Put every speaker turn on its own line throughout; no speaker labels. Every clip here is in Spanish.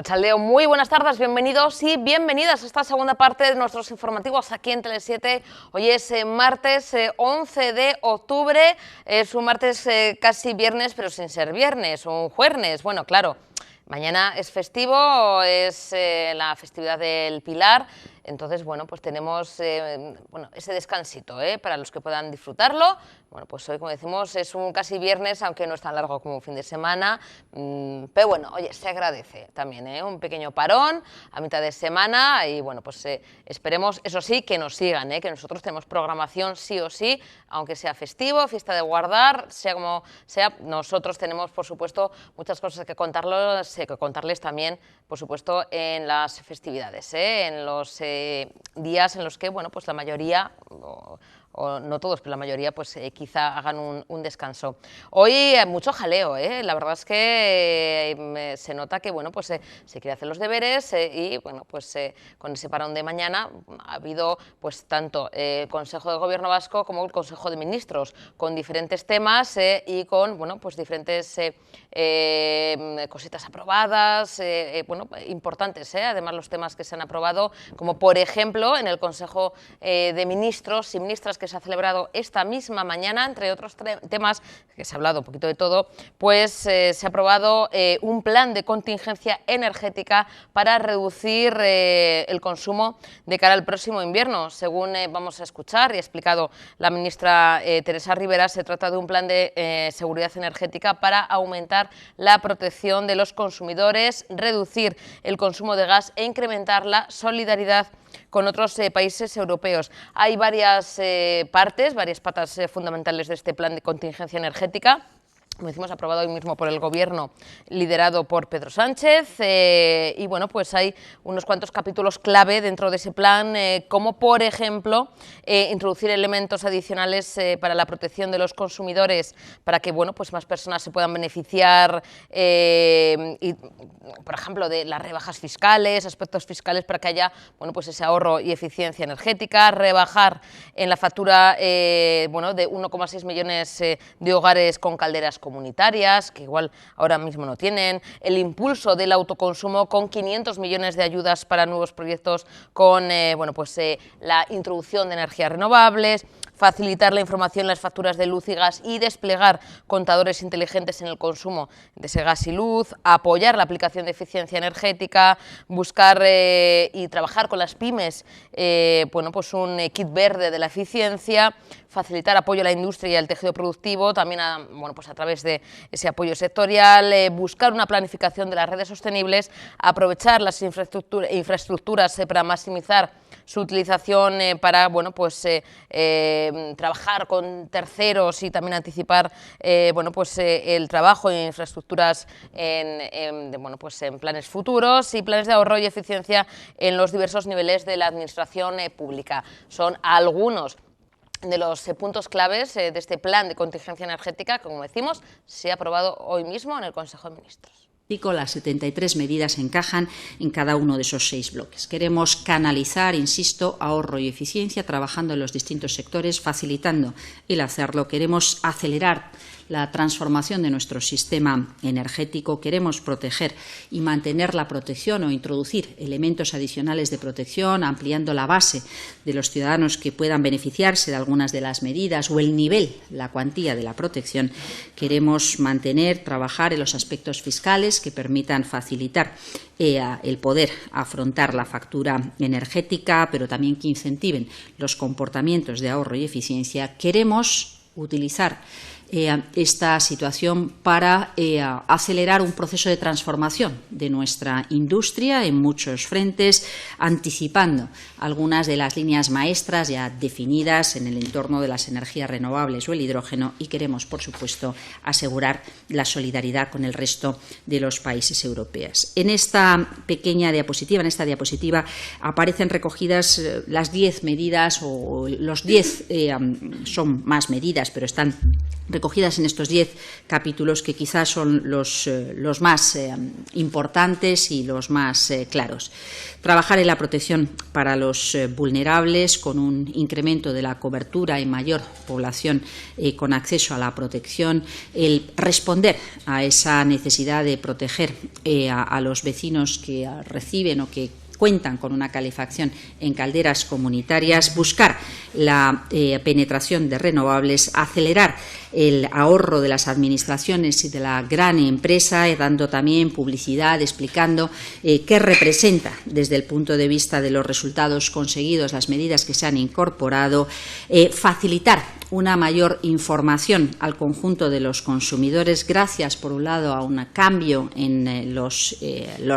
Arratsaldeon, muy buenas tardes, bienvenidos y bienvenidas a esta segunda parte de nuestros informativos aquí en Tele7. Hoy es martes 11 de octubre, es un martes casi viernes, pero sin ser viernes, un jueves. Bueno, claro, mañana es festivo, es la festividad del Pilar. Entonces, bueno, pues tenemos ese descansito para los que puedan disfrutarlo. Bueno, pues hoy, como decimos, es un casi viernes, aunque no es tan largo como un fin de semana. Pero bueno, oye, se agradece también un pequeño parón a mitad de semana y bueno, pues esperemos, eso sí, que nos sigan, que nosotros tenemos programación sí o sí, aunque sea festivo, fiesta de guardar, sea como sea, nosotros tenemos, por supuesto, muchas cosas que contarles también, por supuesto, en las festividades, en los días en los que, bueno, pues la mayoría, o no todos, pero la mayoría, pues quizá hagan un descanso. Hoy hay mucho jaleo, la verdad es que se nota que, bueno, pues se quiere hacer los deberes y, bueno, pues con ese parón de mañana ha habido, pues tanto el Consejo de Gobierno Vasco como el Consejo de Ministros, con diferentes temas y con, bueno, pues diferentes cositas aprobadas, bueno, importantes, además los temas que se han aprobado, como por ejemplo en el Consejo de Ministros y Ministras que se ha celebrado esta misma mañana, entre otros temas, que se ha hablado un poquito de todo, pues se ha aprobado un plan de contingencia energética para reducir el consumo de cara al próximo invierno. Según vamos a escuchar y ha explicado la ministra Teresa Ribera, se trata de un plan de seguridad energética para aumentar la protección de los consumidores, reducir el consumo de gas e incrementar la solidaridad con otros países europeos. Hay varias patas fundamentales de este plan de contingencia energética. Como decimos, aprobado hoy mismo por el Gobierno, liderado por Pedro Sánchez, y bueno, pues hay unos cuantos capítulos clave dentro de ese plan, como por ejemplo introducir elementos adicionales para la protección de los consumidores, para que, bueno, pues más personas se puedan beneficiar, y, por ejemplo, de las rebajas fiscales, aspectos fiscales para que haya, bueno, pues ese ahorro y eficiencia energética, rebajar en la factura, bueno, de 1,6 millones de hogares con calderas comunitarias, que igual ahora mismo no tienen, el impulso del autoconsumo con 500 millones de ayudas para nuevos proyectos con bueno, pues, la introducción de energías renovables, facilitar la información en las facturas de luz y gas y desplegar contadores inteligentes en el consumo de ese gas y luz, apoyar la aplicación de eficiencia energética, buscar y trabajar con las pymes, bueno, pues un kit verde de la eficiencia, facilitar apoyo a la industria y al tejido productivo, también bueno, pues a través de ese apoyo sectorial, buscar una planificación de las redes sostenibles, aprovechar las infraestructuras para maximizar su utilización para, bueno, pues trabajar con terceros y también anticipar bueno, pues el trabajo en infraestructuras bueno, pues en planes futuros y planes de ahorro y eficiencia en los diversos niveles de la administración pública. Son algunos de los puntos claves de este plan de contingencia energética que, como decimos, se ha aprobado hoy mismo en el Consejo de Ministros.
Las 73 medidas encajan en cada uno de esos 6 bloques. Queremos canalizar, insisto, ahorro y eficiencia, trabajando en los distintos sectores, facilitando el hacerlo. Queremos acelerar la transformación de nuestro sistema energético, queremos proteger y mantener la protección o introducir elementos adicionales de protección, ampliando la base de los ciudadanos que puedan beneficiarse de algunas de las medidas o el nivel, la cuantía de la protección. Queremos mantener, trabajar en los aspectos fiscales que permitan facilitar el poder afrontar la factura energética, pero también que incentiven los comportamientos de ahorro y eficiencia. Queremos utilizar esta situación para acelerar un proceso de transformación de nuestra industria en muchos frentes, anticipando algunas de las líneas maestras ya definidas en el entorno de las energías renovables o el hidrógeno, y queremos, por supuesto, asegurar la solidaridad con el resto de los países europeos. En esta pequeña diapositiva, aparecen recogidas las 10 medidas, o los 10 son más medidas, pero están recogidas recogidas en estos 10 capítulos que quizás son los más importantes y los más claros. Trabajar en la protección para los vulnerables con un incremento de la cobertura y mayor población con acceso a la protección, el responder a esa necesidad de proteger a los vecinos que reciben o que cuentan con una calefacción en calderas comunitarias, buscar la penetración de renovables, acelerar el ahorro de las administraciones y de la gran empresa, dando también publicidad, explicando qué representa desde el punto de vista de los resultados conseguidos, las medidas que se han incorporado, facilitar una mayor información al conjunto de los consumidores gracias, por un lado, a un cambio en los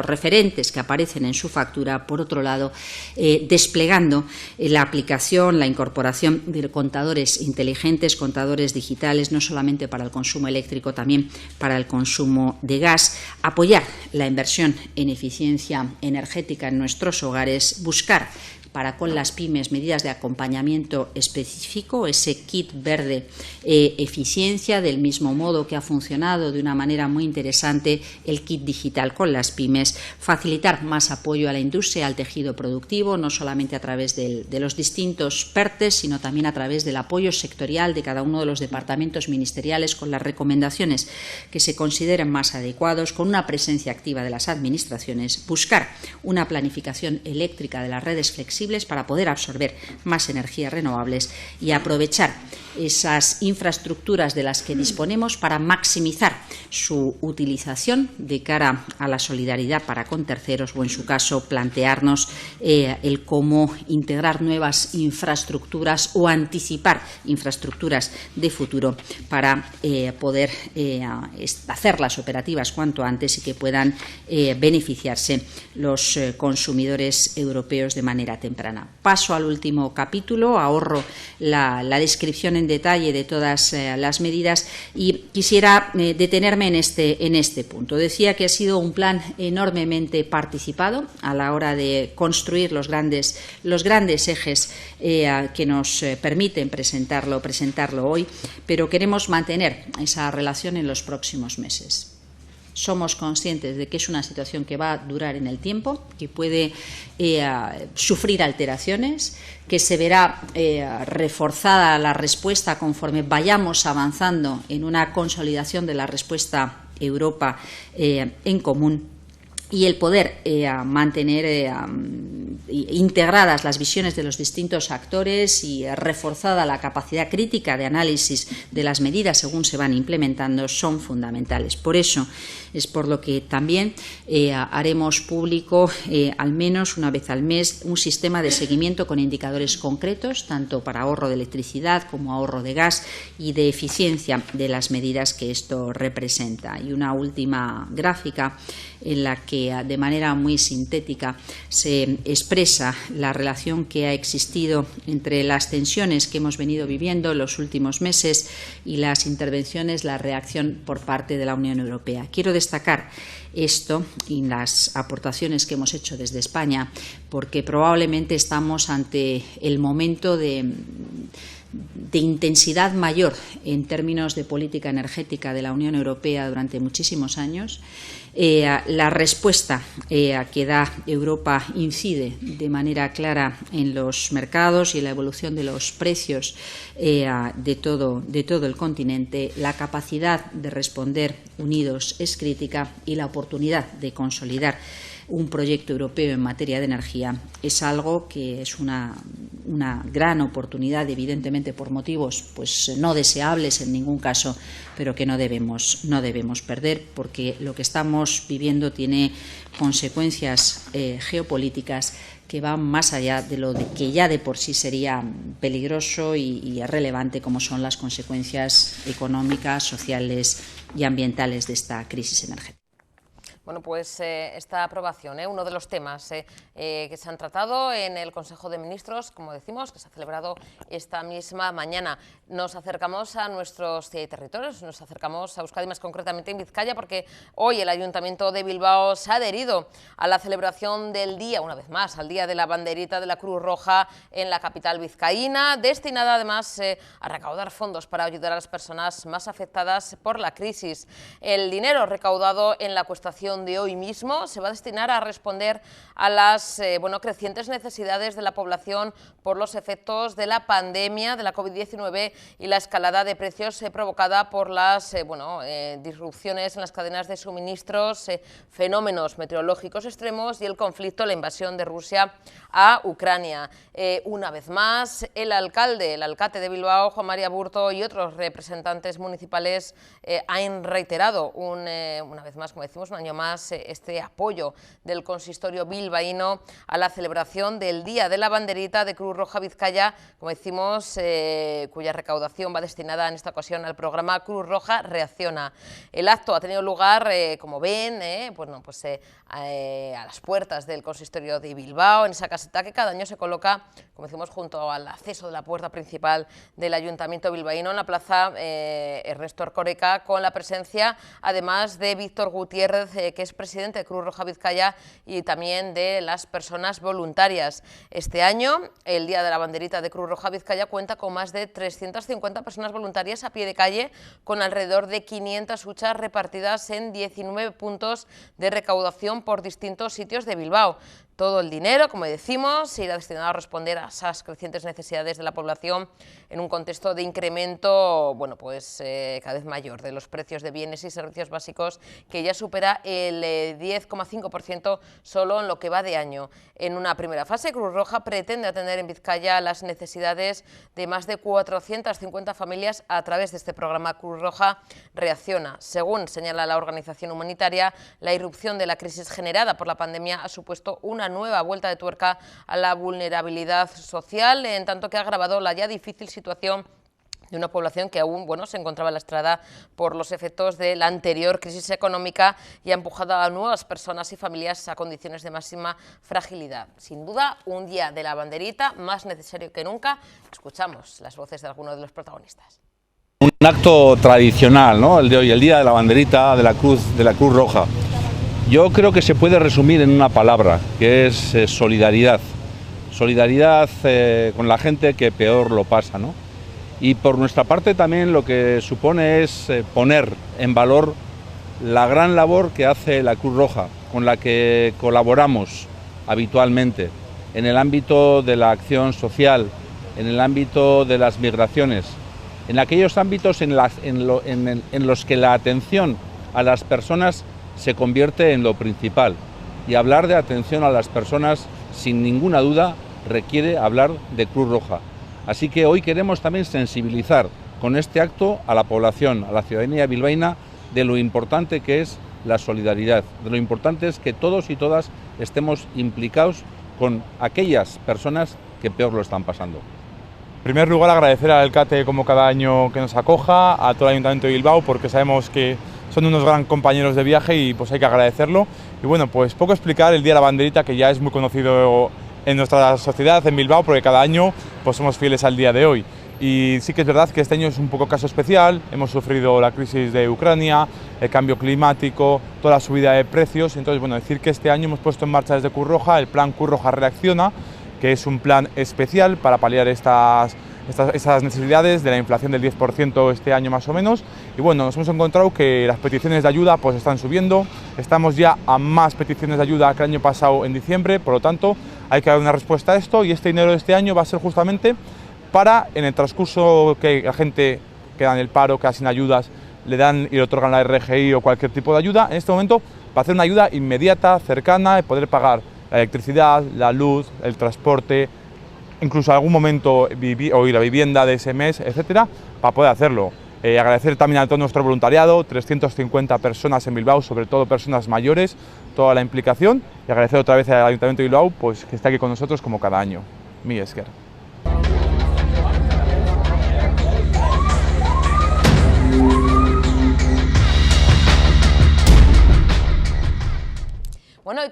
referentes que aparecen en su factura, por otro lado, desplegando la aplicación, la incorporación de contadores inteligentes, contadores digitales, no solamente para el consumo eléctrico, también para el consumo de gas, apoyar la inversión en eficiencia energética en nuestros hogares, buscar para con las pymes medidas de acompañamiento específico, ese kit verde eficiencia, del mismo modo que ha funcionado de una manera muy interesante el kit digital con las pymes, facilitar más apoyo a la industria, al tejido productivo, no solamente a través de los distintos PERTES, sino también a través del apoyo sectorial de cada uno de los departamentos ministeriales con las recomendaciones que se consideren más adecuados, con una presencia activa de las administraciones, buscar una planificación eléctrica de las redes flexibles para poder absorber más energías renovables y aprovechar esas infraestructuras de las que disponemos para maximizar su utilización de cara a la solidaridad para con terceros o, en su caso, plantearnos el cómo integrar nuevas infraestructuras o anticipar infraestructuras de futuro para poder hacerlas operativas cuanto antes y que puedan beneficiarse los consumidores europeos de manera temprana. Paso al último capítulo, ahorro la descripción en detalle de todas las medidas y quisiera detenerme en este punto. Decía que ha sido un plan enormemente participado a la hora de construir los grandes ejes que nos permiten presentarlo hoy, pero queremos mantener esa relación en los próximos meses. Somos conscientes de que es una situación que va a durar en el tiempo, que puede sufrir alteraciones, que se verá reforzada la respuesta conforme vayamos avanzando en una consolidación de la respuesta Europa en común, y el poder mantener integradas las visiones de los distintos actores y reforzada la capacidad crítica de análisis de las medidas según se van implementando son fundamentales. Por eso es por lo que también haremos público al menos una vez al mes un sistema de seguimiento con indicadores concretos, tanto para ahorro de electricidad como ahorro de gas y de eficiencia de las medidas que esto representa. Y una última gráfica en la que de manera muy sintética se expresa la relación que ha existido entre las tensiones que hemos venido viviendo en los últimos meses y las intervenciones, la reacción por parte de la Unión Europea. Quiero destacar esto y las aportaciones que hemos hecho desde España, porque probablemente estamos ante el momento de intensidad mayor en términos de política energética de la Unión Europea durante muchísimos años. La respuesta que da Europa incide de manera clara en los mercados y en la evolución de los precios de todo el continente. La capacidad de responder unidos es crítica y la oportunidad de consolidar un proyecto europeo en materia de energía es algo que es una gran oportunidad, evidentemente por motivos pues no deseables en ningún caso, pero que no debemos perder, porque lo que estamos viviendo tiene consecuencias geopolíticas que van más allá de lo que ya de por sí sería peligroso y relevante, como son las consecuencias económicas, sociales y ambientales de esta crisis energética.
Bueno, pues esta aprobación, uno de los temas que se han tratado en el Consejo de Ministros, como decimos, que se ha celebrado esta misma mañana. Nos acercamos a nuestros territorios, nos acercamos a Euskadi, más concretamente en Vizcaya, porque hoy el Ayuntamiento de Bilbao se ha adherido a la celebración del día, una vez más, al Día de la Banderita de la Cruz Roja en la capital vizcaína, destinada además a recaudar fondos para ayudar a las personas más afectadas por la crisis. El dinero recaudado en la acuestación de hoy mismo se va a destinar a responder a las crecientes necesidades de la población por los efectos de la pandemia de la COVID-19 y la escalada de precios provocada por las disrupciones en las cadenas de suministros, fenómenos meteorológicos extremos y el conflicto, la invasión de Rusia a Ucrania. Una vez más, el alcalde de Bilbao, Juan María Burto, y otros representantes municipales han reiterado una vez más, como decimos, un año más, este apoyo del consistorio bilbaíno a la celebración del Día de la Banderita de Cruz Roja Vizcaya, como decimos, cuya recaudación va destinada en esta ocasión al programa Cruz Roja Reacciona. El acto ha tenido lugar, como ven, a las puertas del consistorio de Bilbao, en esa caseta que cada año se coloca, como decimos, junto al acceso de la puerta principal del Ayuntamiento bilbaíno, en la plaza Ernesto Erkoreka, con la presencia además de Víctor Gutiérrez, que es presidente de Cruz Roja Vizcaya, y también de las personas voluntarias. Este año, el Día de la Banderita de Cruz Roja Vizcaya cuenta con más de 350 personas voluntarias a pie de calle, con alrededor de 500 huchas repartidas en 19 puntos de recaudación por distintos sitios de Bilbao. Todo el dinero, como decimos, irá destinado a responder a esas crecientes necesidades de la población en un contexto de incremento cada vez mayor de los precios de bienes y servicios básicos, que ya supera el 10,5% solo en lo que va de año. En una primera fase, Cruz Roja pretende atender en Vizcaya las necesidades de más de 450 familias a través de este programa Cruz Roja Reacciona. Según señala la organización humanitaria, la irrupción de la crisis generada por la pandemia ha supuesto una nueva vuelta de tuerca a la vulnerabilidad social, en tanto que ha agravado la ya difícil situación de una población que aún se encontraba lastrada por los efectos de la anterior crisis económica y ha empujado a nuevas personas y familias a condiciones de máxima fragilidad. Sin duda, un Día de la Banderita más necesario que nunca. Escuchamos las voces de algunos de los protagonistas.
Un acto tradicional, ¿no? El de hoy, el Día de la Banderita de la Cruz Roja. Yo creo que se puede resumir en una palabra, que es solidaridad. Solidaridad con la gente que peor lo pasa, ¿no? Y por nuestra parte también lo que supone es poner en valor la gran labor que hace la Cruz Roja, con la que colaboramos habitualmente en el ámbito de la acción social, en el ámbito de las migraciones, en aquellos ámbitos en los que la atención a las personas se convierte en lo principal. Y hablar de atención a las personas, sin ninguna duda, requiere hablar de Cruz Roja. Así que hoy queremos también sensibilizar con este acto a la población, a la ciudadanía bilbaína, de lo importante que es la solidaridad, de lo importante es que todos y todas estemos implicados con aquellas personas que peor lo están pasando.
En primer lugar, agradecer al alcalde como cada año que nos acoja, a todo el Ayuntamiento de Bilbao, porque sabemos que son unos gran compañeros de viaje y pues hay que agradecerlo. Y bueno, pues poco explicar el Día de la Banderita, que ya es muy conocido en nuestra sociedad, en Bilbao, porque cada año pues somos fieles al día de hoy. Y sí que es verdad que este año es un poco caso especial, hemos sufrido la crisis de Ucrania, el cambio climático, toda la subida de precios. Entonces, bueno, decir que este año hemos puesto en marcha desde Cruz Roja el plan Cruz Roja Reacciona, que es un plan especial para paliar esas necesidades de la inflación del 10% este año más o menos. Y bueno, nos hemos encontrado que las peticiones de ayuda pues están subiendo, estamos ya a más peticiones de ayuda que el año pasado en diciembre, por lo tanto hay que dar una respuesta a esto, y este dinero de este año va a ser justamente para, en el transcurso que la gente queda en el paro, queda sin ayudas, le dan y le otorgan la RGI o cualquier tipo de ayuda, en este momento va a hacer una ayuda inmediata, cercana, de poder pagar la electricidad, la luz, el transporte, incluso en algún momento la vivienda de ese mes, etcétera, para poder hacerlo. Agradecer también a todo nuestro voluntariado, 350 personas en Bilbao, sobre todo personas mayores, toda la implicación, y agradecer otra vez al Ayuntamiento de Bilbao pues, que está aquí con nosotros como cada año. Mi esker.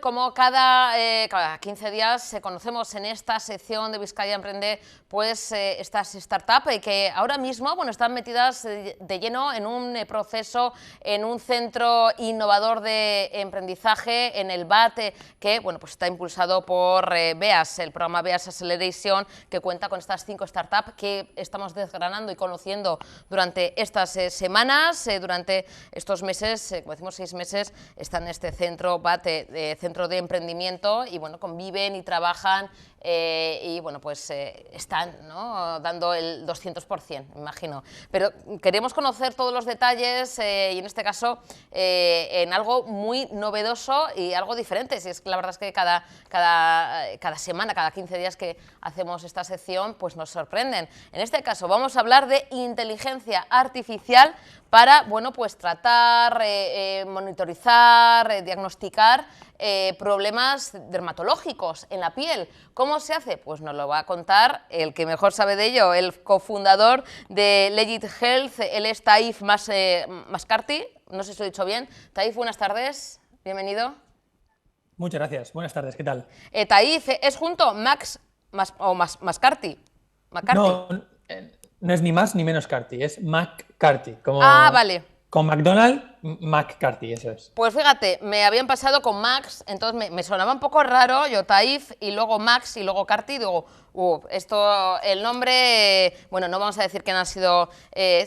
como cada 15 días conocemos en esta sección de Vizcaya Emprende pues estas startups que ahora mismo están metidas de lleno en un proceso, en un centro innovador de emprendizaje, en el BAT, que pues está impulsado por BEAS, el programa BEAS Acceleration, que cuenta con estas 5 startups que estamos desgranando y conociendo durante estas semanas, durante estos meses, como decimos 6 meses, están en este centro BAT, centro de emprendimiento, y conviven y trabajan y pues están, ¿no?, dando el 200%, me imagino. Pero queremos conocer todos los detalles y en este caso en algo muy novedoso y algo diferente. Si es que la verdad es que cada semana, cada 15 días que hacemos esta sección, pues nos sorprenden. En este caso vamos a hablar de inteligencia artificial para pues tratar, monitorizar, diagnosticar problemas dermatológicos en la piel. ¿Cómo se hace? Pues nos lo va a contar el que mejor sabe de ello, el cofundador de Legit Health. Él es Taif Mascarty, no sé si lo he dicho bien. Taif, buenas tardes, bienvenido.
Muchas gracias, buenas tardes, ¿qué tal?
Taif, ¿es junto Mascarty?
No, no es ni más ni menos Carty, es McCarthy. Como
vale.
Con McDonald's, McCarthy, eso es.
Pues fíjate, me habían pasado con Max, entonces me sonaba un poco raro, yo Taif, y luego Max, y luego Carty, digo, esto, el nombre, no vamos a decir que no ha sido,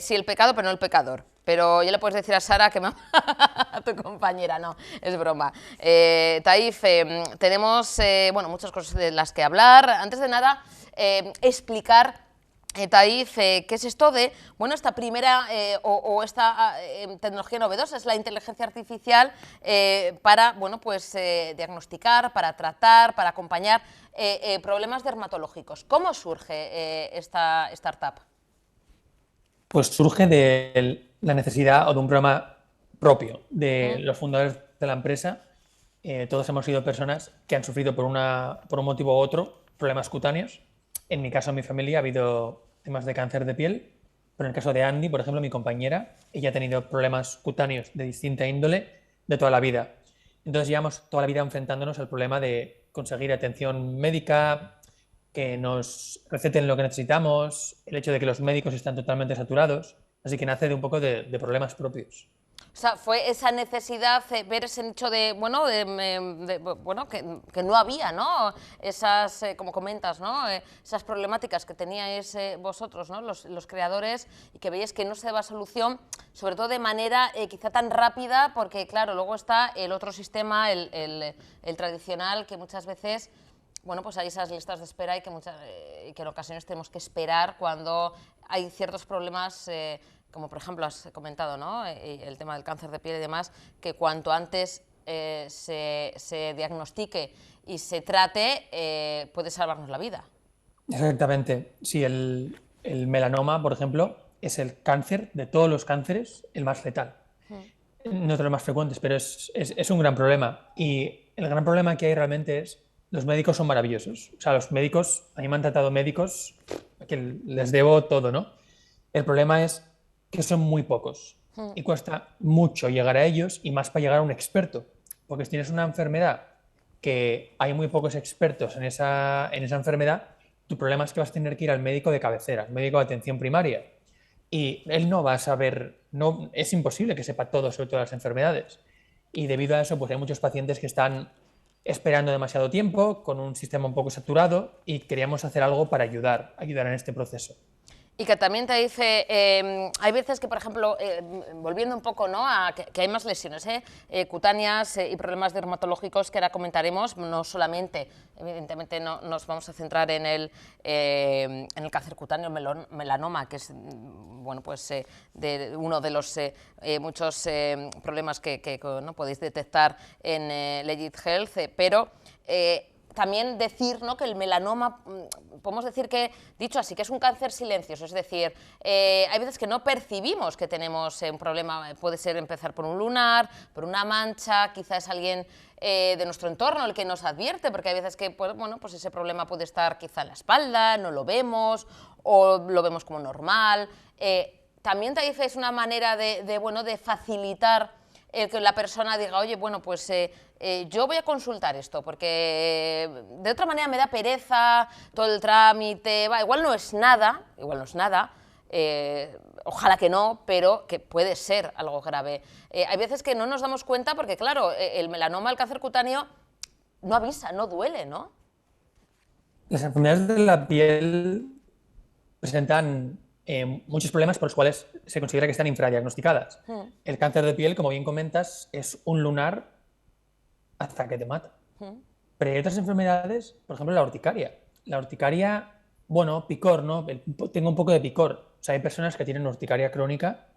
sí el pecado, pero no el pecador. Pero ya le puedes decir a Sara que a tu compañera, no, es broma. Taif, tenemos muchas cosas de las que hablar. Antes de nada, explicar, Taif, ¿qué es esto de esta primera esta tecnología novedosa? Es la inteligencia artificial para diagnosticar, para tratar, para acompañar problemas dermatológicos. ¿Cómo surge esta startup?
Pues surge de la necesidad o de un programa propio de los fundadores de la empresa. Todos hemos sido personas que han sufrido por un motivo u otro problemas cutáneos. En mi caso, en mi familia, ha habido temas de cáncer de piel, pero en el caso de Andy, por ejemplo, mi compañera, ella ha tenido problemas cutáneos de distinta índole de toda la vida. Entonces llevamos toda la vida enfrentándonos al problema de conseguir atención médica, que nos receten lo que necesitamos, el hecho de que los médicos están totalmente saturados, así que nace de un poco de problemas propios.
O sea, fue esa necesidad, ver ese nicho que no había, ¿no? Esas, como comentas, ¿no? Esas problemáticas que teníais vosotros, ¿no? Los creadores, y que veis que no se daba solución, sobre todo de manera quizá tan rápida, porque claro, luego está el otro sistema, el tradicional, que muchas veces, pues hay esas listas de espera y que en ocasiones tenemos que esperar cuando hay ciertos problemas, como por ejemplo has comentado, ¿no? El tema del cáncer de piel y demás, que cuanto antes se diagnostique y se trate, puede salvarnos la vida.
Exactamente. Sí, el melanoma, por ejemplo, es el cáncer de todos los cánceres el más letal. No de los más frecuentes, pero es un gran problema. Y el gran problema que hay realmente es los médicos son maravillosos. O sea, los médicos, a mí me han tratado médicos que les debo todo, ¿no? El problema es que son muy pocos y cuesta mucho llegar a ellos, y más para llegar a un experto, porque si tienes una enfermedad que hay muy pocos expertos en esa enfermedad, tu problema es que vas a tener que ir al médico de cabecera, al médico de atención primaria, y él no va a saber, es imposible que sepa todo sobre todas las enfermedades, y debido a eso pues hay muchos pacientes que están esperando demasiado tiempo, con un sistema un poco saturado, y queríamos hacer algo para ayudar en este proceso.
Y que también te dice, hay veces que, por ejemplo, volviendo un poco, ¿no?, a que hay más lesiones cutáneas y problemas dermatológicos que ahora comentaremos, no solamente, evidentemente no nos vamos a centrar en el cáncer cutáneo, melanoma, que es uno de los muchos problemas que ¿no?, podéis detectar en Legit Health, pero también decir, ¿no?, que el melanoma, podemos decir que, dicho así, que es un cáncer silencioso, es decir, hay veces que no percibimos que tenemos un problema, puede ser empezar por un lunar, por una mancha, quizás es alguien de nuestro entorno el que nos advierte, porque hay veces que pues ese problema puede estar quizá en la espalda, no lo vemos, o lo vemos como normal. También Taif es una manera de facilitar que la persona diga, oye, bueno, pues yo voy a consultar esto, porque de otra manera me da pereza todo el trámite, igual no es nada, ojalá que no, pero que puede ser algo grave. Hay veces que no nos damos cuenta porque, claro, el melanoma, el cáncer cutáneo, no avisa, no duele, ¿no?
Las enfermedades de la piel presentan muchos problemas por los cuales se considera que están infradiagnosticadas. El cáncer de piel, como bien comentas, es un lunar hasta que te mata. Pero hay otras enfermedades, por ejemplo la urticaria. La urticaria, bueno, picor, ¿no? Tengo un poco de picor. O sea, hay personas que tienen urticaria crónica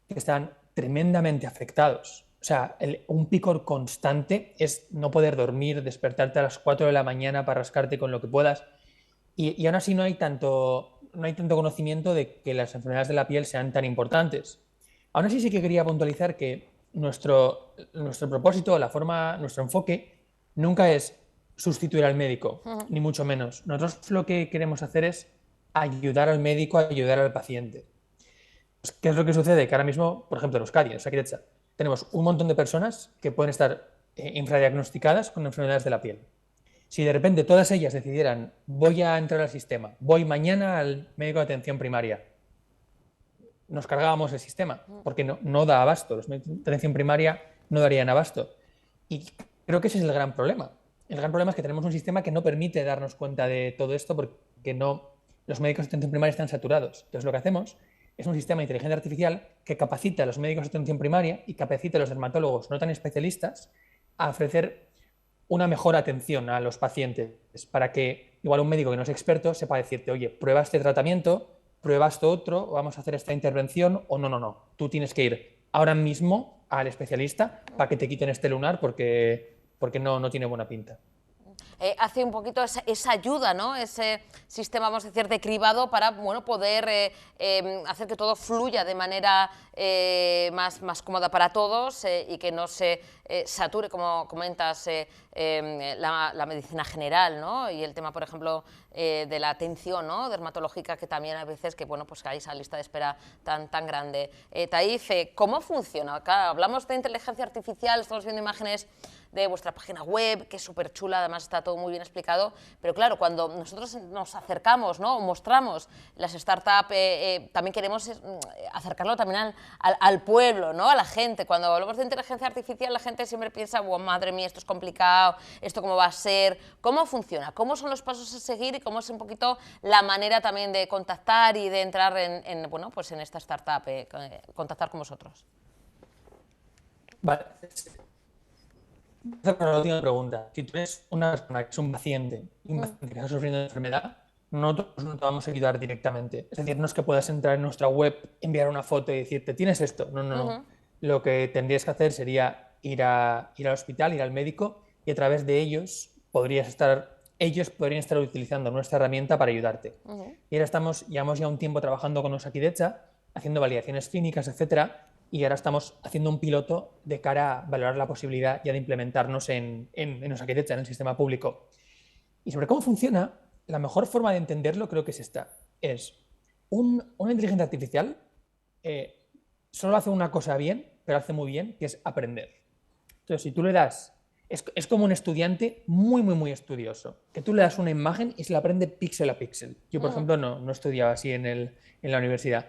que están tremendamente afectados. O sea, un picor constante es no poder dormir, despertarte a las 4 de la mañana para rascarte con lo que puedas. Y aún así no hay tanto conocimiento de que las enfermedades de la piel sean tan importantes. Aún así sí que quería puntualizar que nuestro propósito, nuestro enfoque nunca es sustituir al médico, ni mucho menos. Nosotros lo que queremos hacer es ayudar al médico, ayudar al paciente. Pues, ¿qué es lo que sucede? Que ahora mismo, por ejemplo, en Euskadi, en Osakidetza, tenemos un montón de personas que pueden estar infradiagnosticadas con enfermedades de la piel. Si de repente todas ellas decidieran, voy a entrar al sistema, voy mañana al médico de atención primaria, nos cargábamos el sistema, porque no da abasto, los médicos de atención primaria no darían abasto. Y creo que ese es el gran problema. El gran problema es que tenemos un sistema que no permite darnos cuenta de todo esto porque los médicos de atención primaria están saturados. Entonces lo que hacemos es un sistema de inteligencia artificial que capacita a los médicos de atención primaria y capacita a los dermatólogos no tan especialistas a ofrecer una mejor atención a los pacientes para que igual un médico que no es experto sepa decirte, oye, prueba este tratamiento, prueba esto otro, vamos a hacer esta intervención o no. Tú tienes que ir ahora mismo al especialista para que te quiten este lunar porque no tiene buena pinta.
Hace un poquito esa ayuda, ¿no? Ese sistema, vamos a decir, de cribado para poder hacer que todo fluya de manera más cómoda para todos y que no se sature, como comentas, la medicina general, ¿no? Y el tema, por ejemplo, de la atención, ¿no? Dermatológica, que también a veces pues hay esa lista de espera tan grande. Taif, ¿cómo funciona? Acá hablamos de inteligencia artificial, estamos viendo imágenes de vuestra página web, que es súper chula, además está todo muy bien explicado, pero claro, cuando nosotros nos acercamos, ¿no? O mostramos las startups, también queremos acercarlo también al pueblo, ¿no? A la gente. Cuando hablamos de inteligencia artificial, la gente siempre piensa, oh, madre mía, esto es complicado, esto cómo va a ser, cómo funciona, cómo son los pasos a seguir y cómo es un poquito la manera también de contactar y de entrar en esta startup, contactar con vosotros.
Vale. Esa es la última pregunta. Si tú eres una persona que es un paciente que está sufriendo de enfermedad, nosotros no te vamos a ayudar directamente. Es decir, no es que puedas entrar en nuestra web, enviar una foto y decirte, ¿tienes esto? No. Lo que tendrías que hacer sería ir al hospital, ir al médico y a través de ellos podrían estar utilizando nuestra herramienta para ayudarte. Y ahora llevamos ya un tiempo trabajando con Osakidetza, haciendo validaciones clínicas, etcétera, y ahora estamos haciendo un piloto de cara a valorar la posibilidad ya de implementarnos en Osakidetza, en el sistema público. Y sobre cómo funciona, la mejor forma de entenderlo creo que es esta. Es una inteligencia artificial solo hace una cosa bien, pero hace muy bien, que es aprender. Entonces, si tú le das... Es como un estudiante muy estudioso, que tú le das una imagen y se la aprende píxel a píxel. Yo, por ejemplo, no estudiaba así en la universidad.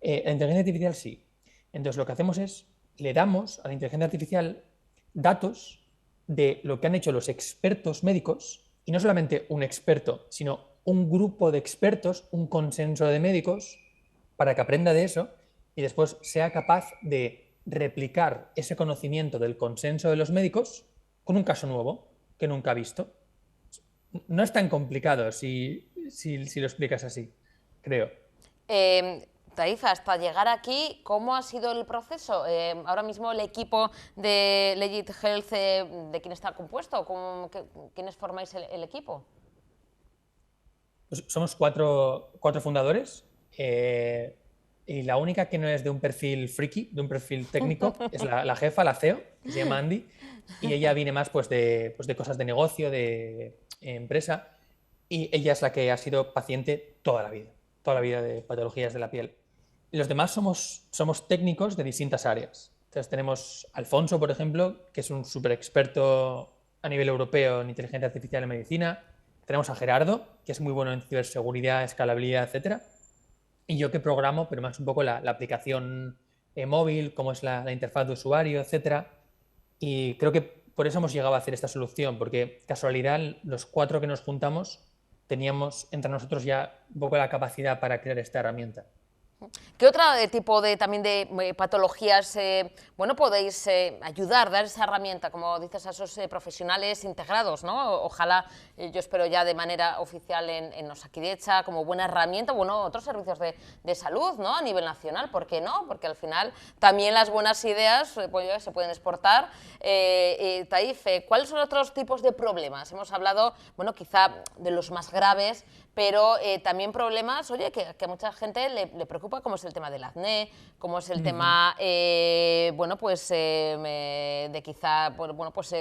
La inteligencia artificial sí. Entonces, lo que hacemos es, le damos a la inteligencia artificial datos de lo que han hecho los expertos médicos, y no solamente un experto, sino un grupo de expertos, un consenso de médicos, para que aprenda de eso y después sea capaz de replicar ese conocimiento del consenso de los médicos con un caso nuevo que nunca ha visto. No es tan complicado si lo explicas así, creo.
Taif, hasta llegar aquí, ¿cómo ha sido el proceso? Ahora mismo el equipo de Legit Health, ¿de quién está compuesto? ¿Quiénes formáis el equipo?
Pues somos cuatro fundadores y la única que no es de un perfil friki, de un perfil técnico, es la jefa, la CEO, que se llama Andy, y ella viene más pues de cosas de negocio, de empresa, y ella es la que ha sido paciente toda la vida de patologías de la piel. Y los demás somos técnicos de distintas áreas. Entonces tenemos a Alfonso, por ejemplo, que es un súper experto a nivel europeo en inteligencia artificial en medicina. Tenemos a Gerardo, que es muy bueno en ciberseguridad, escalabilidad, etcétera. Y yo que programo, pero más un poco la aplicación móvil, cómo es la interfaz de usuario, etcétera. Y creo que por eso hemos llegado a hacer esta solución, porque casualidad, los 4 que nos juntamos teníamos entre nosotros ya un poco la capacidad para crear esta herramienta.
¿Qué otro tipo de, también de patologías bueno, podéis ayudar, dar esa herramienta, como dices, a esos profesionales integrados, ¿no? Ojalá, yo espero ya de manera oficial en Osakidetza, como buena herramienta, bueno, otros servicios de salud, ¿no? A nivel nacional, ¿por qué no? Porque al final también las buenas ideas pues, se pueden exportar. Taif, ¿cuáles son otros tipos de problemas? Hemos hablado, bueno, quizá de los más graves, pero también problemas, oye, que a mucha gente le preocupa, como es el tema del acné, como es el tema, bueno, pues de quizá, bueno, pues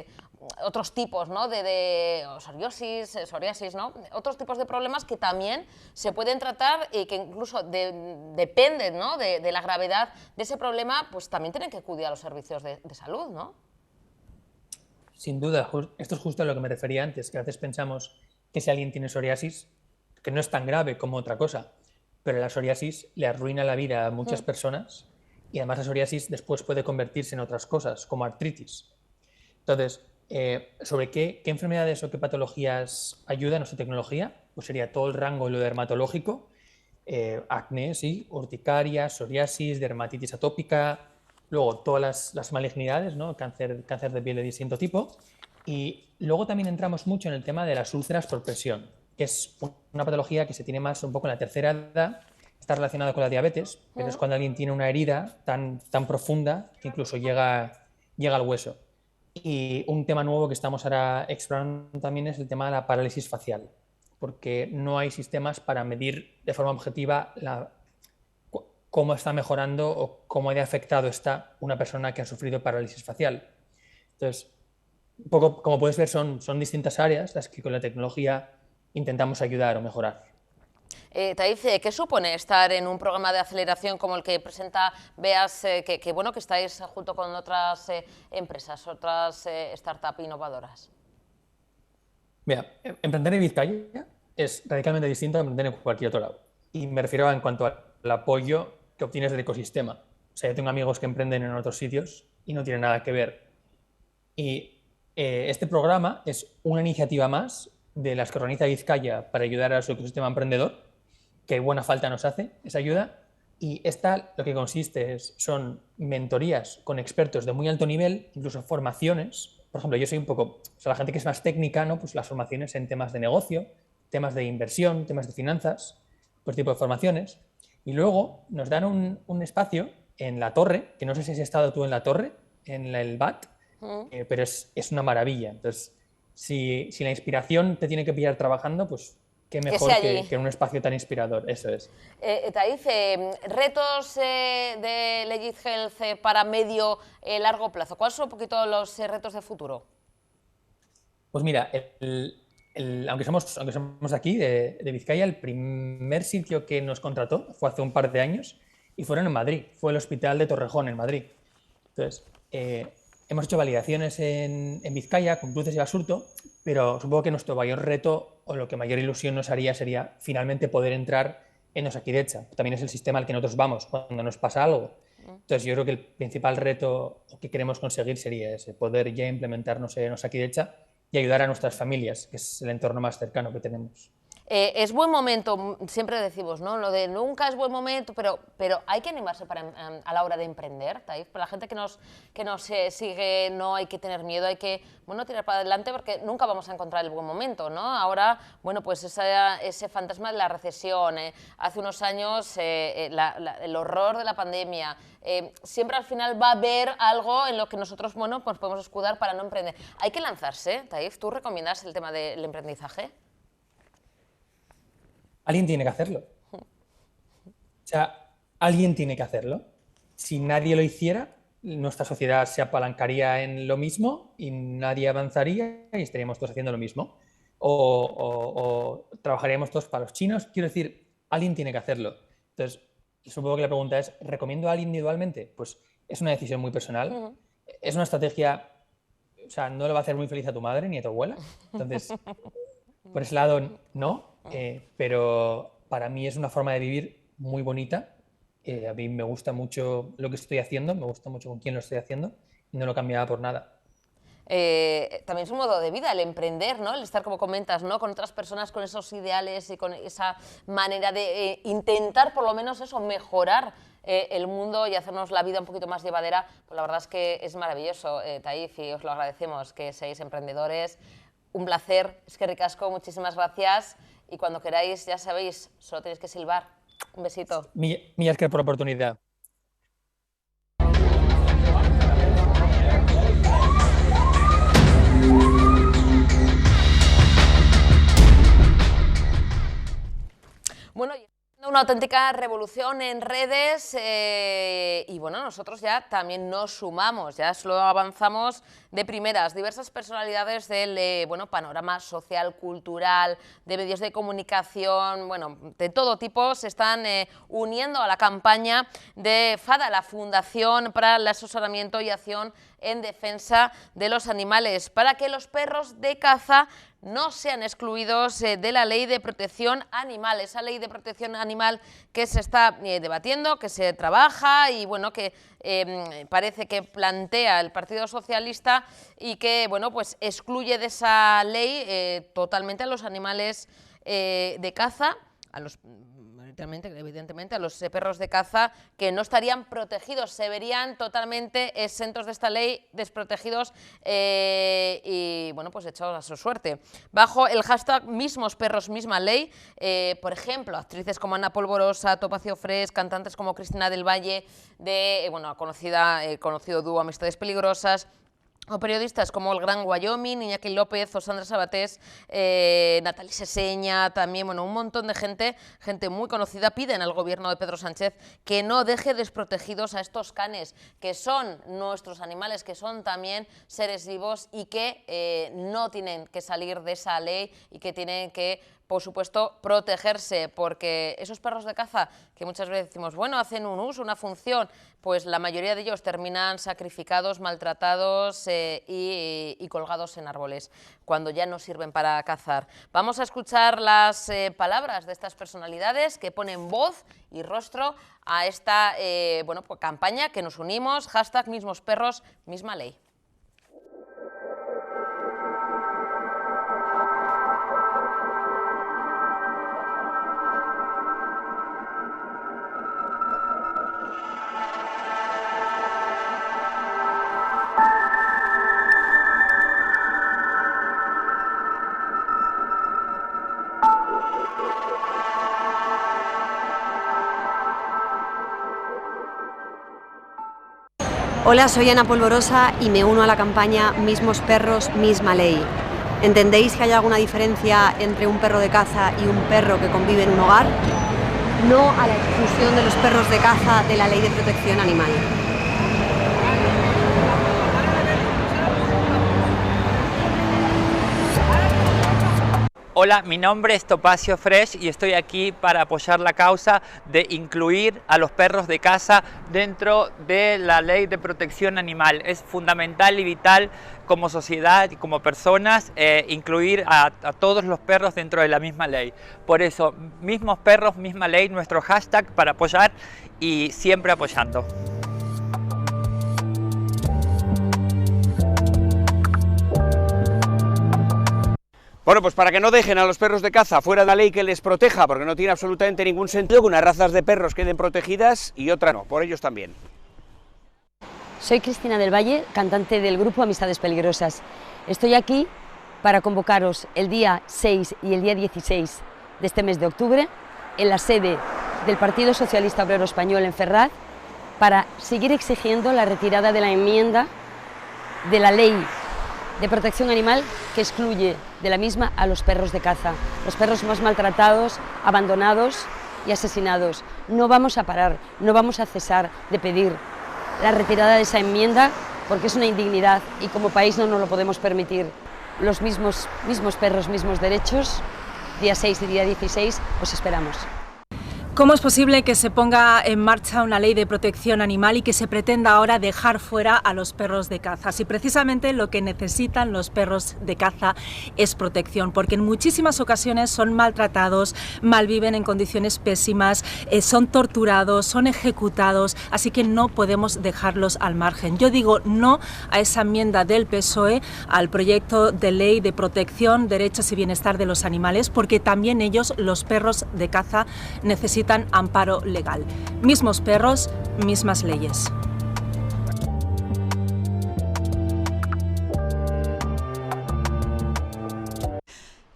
otros tipos, ¿no? de psoriasis, ¿no? Otros tipos de problemas que también se pueden tratar y que incluso dependen, ¿no? de la gravedad de ese problema, pues también tienen que acudir a los servicios de salud, ¿no?
Sin duda, esto es justo a lo que me refería antes, que a veces pensamos que si alguien tiene psoriasis, que no es tan grave como otra cosa, pero la psoriasis le arruina la vida a muchas personas y además la psoriasis después puede convertirse en otras cosas, como artritis. Entonces, ¿sobre qué enfermedades o qué patologías ayuda nuestra tecnología? Pues sería todo el rango lo dermatológico, acné, sí, urticaria, psoriasis, dermatitis atópica, luego todas las malignidades, ¿no? Cáncer de piel de distinto tipo. Y luego también entramos mucho en el tema de las úlceras por presión, que es una patología que se tiene más un poco en la tercera edad, está relacionada con la diabetes, pero es cuando alguien tiene una herida tan profunda que incluso llega al hueso. Y un tema nuevo que estamos ahora explorando también es el tema de la parálisis facial, porque no hay sistemas para medir de forma objetiva cómo está mejorando o cómo de afectado está una persona que ha sufrido parálisis facial. Entonces, un poco, como puedes ver, son distintas áreas las que con la tecnología intentamos ayudar o mejorar.
Taif, ¿qué supone estar en un programa de aceleración como el que presenta Beas, que bueno, que estáis junto con otras empresas, otras startups innovadoras?
Mira, emprender en Vizcaya es radicalmente distinto a emprender en cualquier otro lado. Y me refiero en cuanto al apoyo que obtienes del ecosistema. O sea, yo tengo amigos que emprenden en otros sitios y no tienen nada que ver. Y este programa es una iniciativa más de las que organiza Vizcaya para ayudar a su ecosistema emprendedor, que buena falta nos hace esa ayuda. Y esta lo que consiste son mentorías con expertos de muy alto nivel, incluso formaciones. Por ejemplo, yo soy un poco, o sea, la gente que es más técnica, ¿no? Pues las formaciones en temas de negocio, temas de inversión, temas de finanzas, pues tipo de formaciones. Y luego nos dan un espacio en la torre, que no sé si has estado tú en la torre, en el BAT, pero es una maravilla. Entonces, si la inspiración te tiene que pillar trabajando, pues qué mejor que en un espacio tan inspirador, eso es.
Taif, retos de Legit Health para medio largo plazo. ¿Cuáles son un poquito los retos de futuro?
Pues mira, aunque somos aquí de Vizcaya, el primer sitio que nos contrató fue hace un par de años y fueron en Madrid, fue el Hospital de Torrejón en Madrid. Entonces, hemos hecho validaciones en Vizcaya con Cruces y Basurto, pero supongo que nuestro mayor reto o lo que mayor ilusión nos haría sería finalmente poder entrar en Osakidetza. También es el sistema al que nosotros vamos cuando nos pasa algo. Entonces yo creo que el principal reto que queremos conseguir sería ese, poder ya implementarnos en Osakidetza y ayudar a nuestras familias, que es el entorno más cercano que tenemos.
Es buen momento, siempre decimos, ¿no? Lo de nunca es buen momento, pero hay que animarse a la hora de emprender, Taif. Para la gente que nos sigue, no hay que tener miedo, hay que, bueno, tirar para adelante porque nunca vamos a encontrar el buen momento, ¿no? Ahora, bueno, pues ese fantasma de la recesión, hace unos años el horror de la pandemia, siempre al final va a haber algo en lo que nosotros, bueno, pues podemos escudar para no emprender. Hay que lanzarse, Taif. ¿Tú recomiendas el tema del emprendizaje?
Alguien tiene que hacerlo. O sea, alguien tiene que hacerlo. Si nadie lo hiciera, nuestra sociedad se apalancaría en lo mismo y nadie avanzaría y estaríamos todos haciendo lo mismo. O trabajaríamos todos para los chinos. Quiero decir, alguien tiene que hacerlo. Entonces, supongo que la pregunta es, ¿recomiendo a alguien individualmente? Pues es una decisión muy personal. Es una estrategia, o sea, no le va a hacer muy feliz a tu madre ni a tu abuela. Entonces, por ese lado, no. Pero para mí es una forma de vivir muy bonita. A mí me gusta mucho lo que estoy haciendo, me gusta mucho con quién lo estoy haciendo y no lo cambiaba por nada.
También es un modo de vida el emprender, ¿no? El estar, como comentas, ¿no? Con otras personas, con esos ideales y con esa manera de intentar, por lo menos eso, mejorar el mundo y hacernos la vida un poquito más llevadera. Pues la verdad es que es maravilloso, Taif, y os lo agradecemos que seáis emprendedores. Un placer, es que ricasco, muchísimas gracias. Y cuando queráis, ya sabéis, solo tenéis que silbar. Un besito.
Mil gracias por la oportunidad.
Bueno, una auténtica revolución en redes y bueno, nosotros ya también nos sumamos, ya solo avanzamos de primeras. Diversas personalidades del panorama social, cultural, de medios de comunicación, bueno, de todo tipo, se están uniendo a la campaña de FADA, la Fundación para el Asesoramiento y Acción en Defensa de los Animales, para que los perros de caza no sean excluidos de la Ley de Protección Animal, esa Ley de Protección Animal que se está debatiendo, que se trabaja y bueno, que parece que plantea el Partido Socialista y que bueno, pues excluye de esa ley totalmente a los animales de caza, a los evidentemente a los perros de caza que no estarían protegidos, se verían totalmente exentos de esta ley, desprotegidos y bueno, pues echados a su suerte. Bajo el hashtag mismos perros, misma ley, por ejemplo, actrices como Ana Polvorosa, Topacio Fresh, cantantes como Cristina del Valle, de conocido dúo Amistades Peligrosas, o periodistas como el Gran Wyoming, Iñaki López o Sandra Sabatés, Natalie Seseña, también, bueno, un montón de gente muy conocida, piden al gobierno de Pedro Sánchez que no deje desprotegidos a estos canes, que son nuestros animales, que son también seres vivos y que no tienen que salir de esa ley y que tienen que, por supuesto, protegerse, porque esos perros de caza que muchas veces decimos, bueno, hacen un uso, una función, pues la mayoría de ellos terminan sacrificados, maltratados y colgados en árboles, cuando ya no sirven para cazar. Vamos a escuchar las palabras de estas personalidades que ponen voz y rostro a esta pues campaña que nos unimos, hashtag mismos perros, misma ley.
Hola, soy Ana Polvorosa y me uno a la campaña Mismos perros, misma ley. ¿Entendéis que hay alguna diferencia entre un perro de caza y un perro que convive en un hogar? No a la exclusión de los perros de caza de la Ley de Protección Animal.
Hola, mi nombre es Topacio Fresh y estoy aquí para apoyar la causa de incluir a los perros de caza dentro de la Ley de Protección Animal. Es fundamental y vital como sociedad y como personas incluir a todos los perros dentro de la misma ley. Por eso, mismos perros, misma ley, nuestro hashtag para apoyar y siempre apoyando.
Bueno, pues para que no dejen a los perros de caza fuera de la ley que les proteja, porque no tiene absolutamente ningún sentido que unas razas de perros queden protegidas y otras no, por ellos también.
Soy Cristina del Valle, cantante del grupo Amistades Peligrosas. Estoy aquí para convocaros el día 6 y el día 16 de este mes de octubre en la sede del Partido Socialista Obrero Español en Ferraz para seguir exigiendo la retirada de la enmienda de la ley de protección animal que excluye de la misma a los perros de caza, los perros más maltratados, abandonados y asesinados. No vamos a parar, no vamos a cesar de pedir la retirada de esa enmienda porque es una indignidad y como país no nos lo podemos permitir. Los mismos perros, mismos derechos, día 6 y día 16, os esperamos.
¿Cómo es posible que se ponga en marcha una ley de protección animal y que se pretenda ahora dejar fuera a los perros de caza? Si precisamente lo que necesitan los perros de caza es protección, porque en muchísimas ocasiones son maltratados, malviven en condiciones pésimas, son torturados, son ejecutados, así que no podemos dejarlos al margen. Yo digo no a esa enmienda del PSOE al proyecto de ley de protección, derechos y bienestar de los animales, porque también ellos, los perros de caza, necesitan amparo legal. Mismos perros, mismas leyes.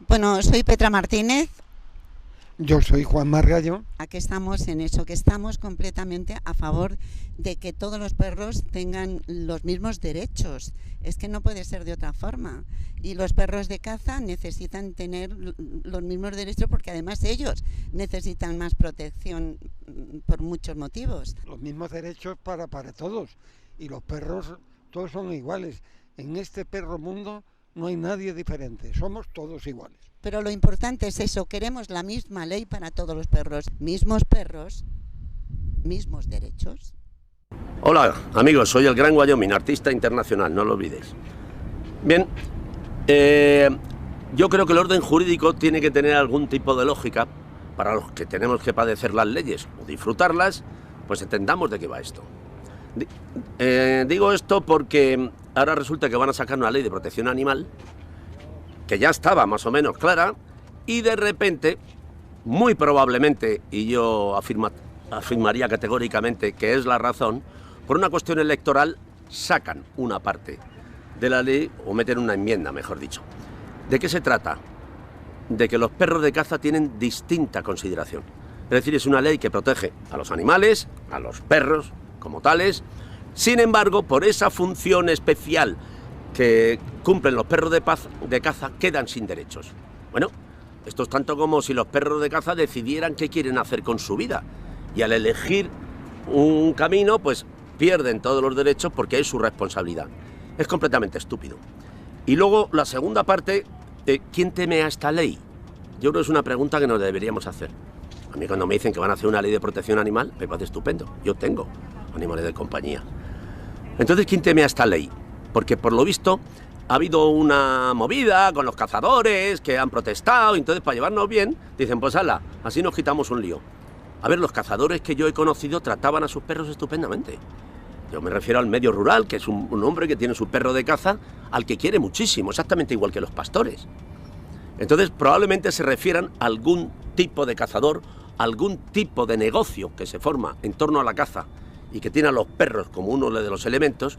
Bueno, soy Petra Martínez.
Yo soy Juan Margallo.
Aquí estamos en eso, que estamos completamente a favor de que todos los perros tengan los mismos derechos. Es que no puede ser de otra forma. Y los perros de caza necesitan tener los mismos derechos porque además ellos necesitan más protección por muchos motivos.
Los mismos derechos para todos. Y los perros todos son iguales. En este perro mundo no hay nadie diferente. Somos todos iguales.
Pero lo importante es eso, queremos la misma ley para todos los perros. Mismos perros, mismos derechos.
Hola amigos, soy el Gran Wyoming, artista internacional, no lo olvidéis. Bien, yo creo que el orden jurídico tiene que tener algún tipo de lógica para los que tenemos que padecer las leyes o disfrutarlas, pues entendamos de qué va esto. Digo esto porque ahora resulta que van a sacar una ley de protección animal que ya estaba más o menos clara y de repente, muy probablemente, y yo afirmaría categóricamente que es la razón, por una cuestión electoral sacan una parte de la ley o meten una enmienda, mejor dicho. ¿De qué se trata? De que los perros de caza tienen distinta consideración. Es decir, es una ley que protege a los animales, a los perros como tales. Sin embargo, por esa función especial que cumplen los perros de caza, quedan sin derechos. Bueno, esto es tanto como si los perros de caza decidieran qué quieren hacer con su vida. Y al elegir un camino, pues pierden todos los derechos porque es su responsabilidad. Es completamente estúpido. Y luego, la segunda parte, ¿quién teme a esta ley? Yo creo que es una pregunta que nos deberíamos hacer. A mí cuando me dicen que van a hacer una ley de protección animal, me parece estupendo. Yo tengo animales de compañía. Entonces, ¿quién teme a esta ley? Porque por lo visto ha habido una movida con los cazadores que han protestado y entonces para llevarnos bien dicen, pues ala, así nos quitamos un lío. A ver, los cazadores que yo he conocido trataban a sus perros estupendamente. Yo me refiero al medio rural, que es un hombre que tiene su perro de caza al que quiere muchísimo, exactamente igual que los pastores. Entonces probablemente se refieran a algún tipo de cazador, algún tipo de negocio que se forma en torno a la caza y que tiene a los perros como uno de los elementos.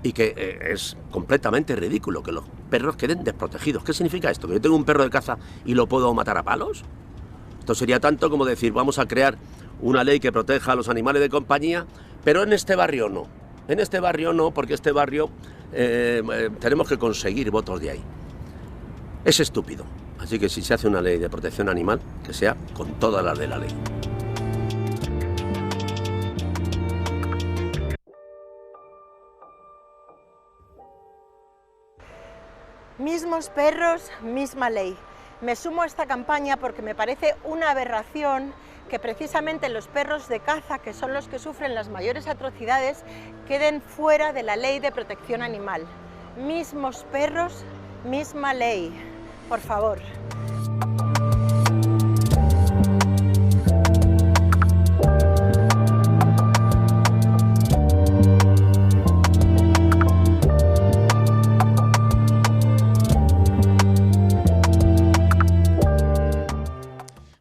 Y que es completamente ridículo que los perros queden desprotegidos. ¿Qué significa esto? ¿Que yo tengo un perro de caza y lo puedo matar a palos? Esto sería tanto como decir, vamos a crear una ley que proteja a los animales de compañía, pero en este barrio no. En este barrio no, porque este barrio tenemos que conseguir votos de ahí. Es estúpido. Así que si se hace una ley de protección animal, que sea con todas las de la ley.
Mismos perros, misma ley. Me sumo a esta campaña porque me parece una aberración que precisamente los perros de caza, que son los que sufren las mayores atrocidades, queden fuera de la ley de protección animal. Mismos perros, misma ley. Por favor.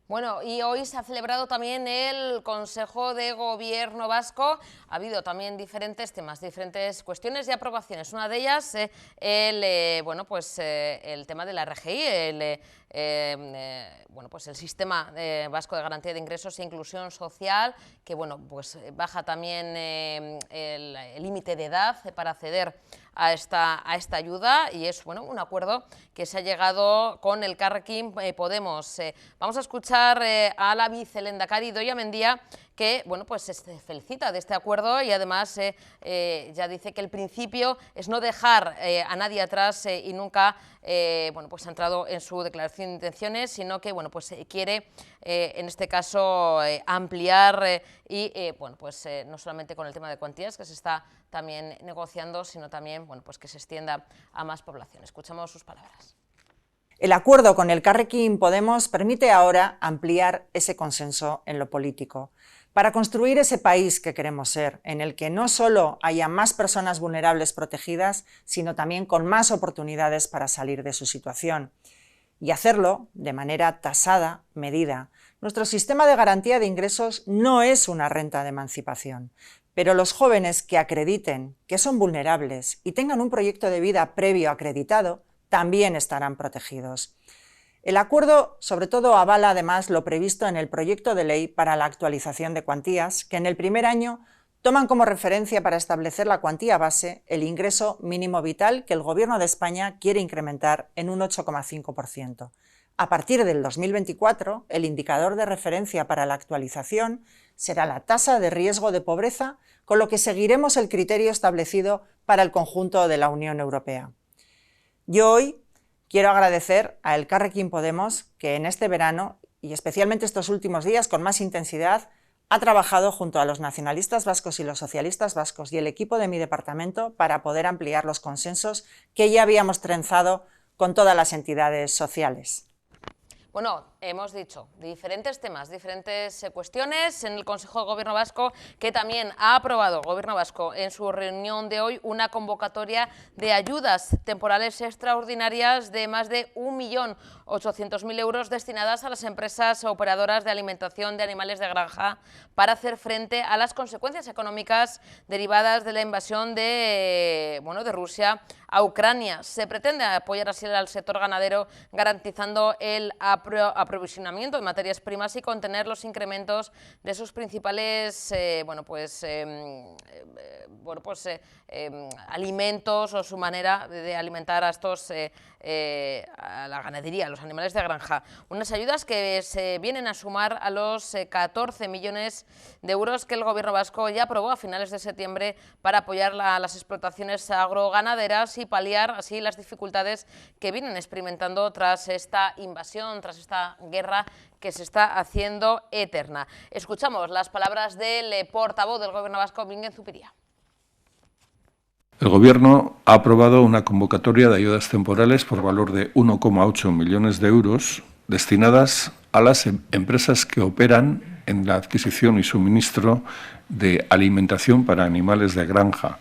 Bueno, y hoy se ha celebrado también el Consejo de Gobierno vasco. Ha habido también diferentes temas, diferentes cuestiones y aprobaciones. Una de ellas, el tema de la RGI, el Sistema Vasco de Garantía de Ingresos e Inclusión Social, que baja también el límite de edad para acceder a esta ayuda, y es un acuerdo que se ha llegado con Elkarrekin Podemos. Vamos a escuchar a la vicelehendakari Idoia Mendia, que que bueno, pues se felicita de este acuerdo y además ya dice que el principio es no dejar a nadie atrás y nunca bueno, pues ha entrado en su declaración de intenciones, sino que bueno, pues quiere en este caso ampliar y bueno, pues no solamente con el tema de cuantías que se está también negociando, sino también bueno, pues que se extienda a más población. Escuchamos sus palabras.
El acuerdo con Elkarrekin Podemos permite ahora ampliar ese consenso en lo político, para construir ese país que queremos ser, en el que no solo haya más personas vulnerables protegidas, sino también con más oportunidades para salir de su situación. Y hacerlo de manera tasada, medida. Nuestro sistema de garantía de ingresos no es una renta de emancipación, pero los jóvenes que acrediten que son vulnerables y tengan un proyecto de vida previo acreditado, también estarán protegidos. El acuerdo, sobre todo, avala además lo previsto en el proyecto de ley para la actualización de cuantías, que en el primer año toman como referencia para establecer la cuantía base el ingreso mínimo vital que el Gobierno de España quiere incrementar en un 8,5%. A partir del 2024, el indicador de referencia para la actualización será la tasa de riesgo de pobreza, con lo que seguiremos el criterio establecido para el conjunto de la Unión Europea. Yo hoy quiero agradecer a Elkarrekin Podemos que en este verano, y especialmente estos últimos días con más intensidad, ha trabajado junto a los nacionalistas vascos y los socialistas vascos y el equipo de mi departamento para poder ampliar los consensos que ya habíamos trenzado con todas las entidades sociales.
Bueno, hemos dicho diferentes temas, diferentes cuestiones en el Consejo de Gobierno Vasco, que también ha aprobado el Gobierno Vasco en su reunión de hoy una convocatoria de ayudas temporales extraordinarias de más de 1.800.000 euros destinadas a las empresas operadoras de alimentación de animales de granja para hacer frente a las consecuencias económicas derivadas de la invasión de Rusia a Ucrania. Se pretende apoyar así al sector ganadero, garantizando el aprovisionamiento de materias primas y contener los incrementos de sus principales alimentos o su manera de alimentar a estos a la ganadería, a los animales de granja. Unas ayudas que se vienen a sumar a los 14 millones de euros que el Gobierno vasco ya aprobó a finales de septiembre para apoyar las explotaciones agroganaderas y paliar así las dificultades que vienen experimentando tras esta invasión, tras esta guerra que se está haciendo eterna. Escuchamos las palabras del portavoz del Gobierno vasco, Bingen Zupiria.
El Gobierno ha aprobado una convocatoria de ayudas temporales por valor de 1,8 millones de euros destinadas a las empresas que operan en la adquisición y suministro de alimentación para animales de granja,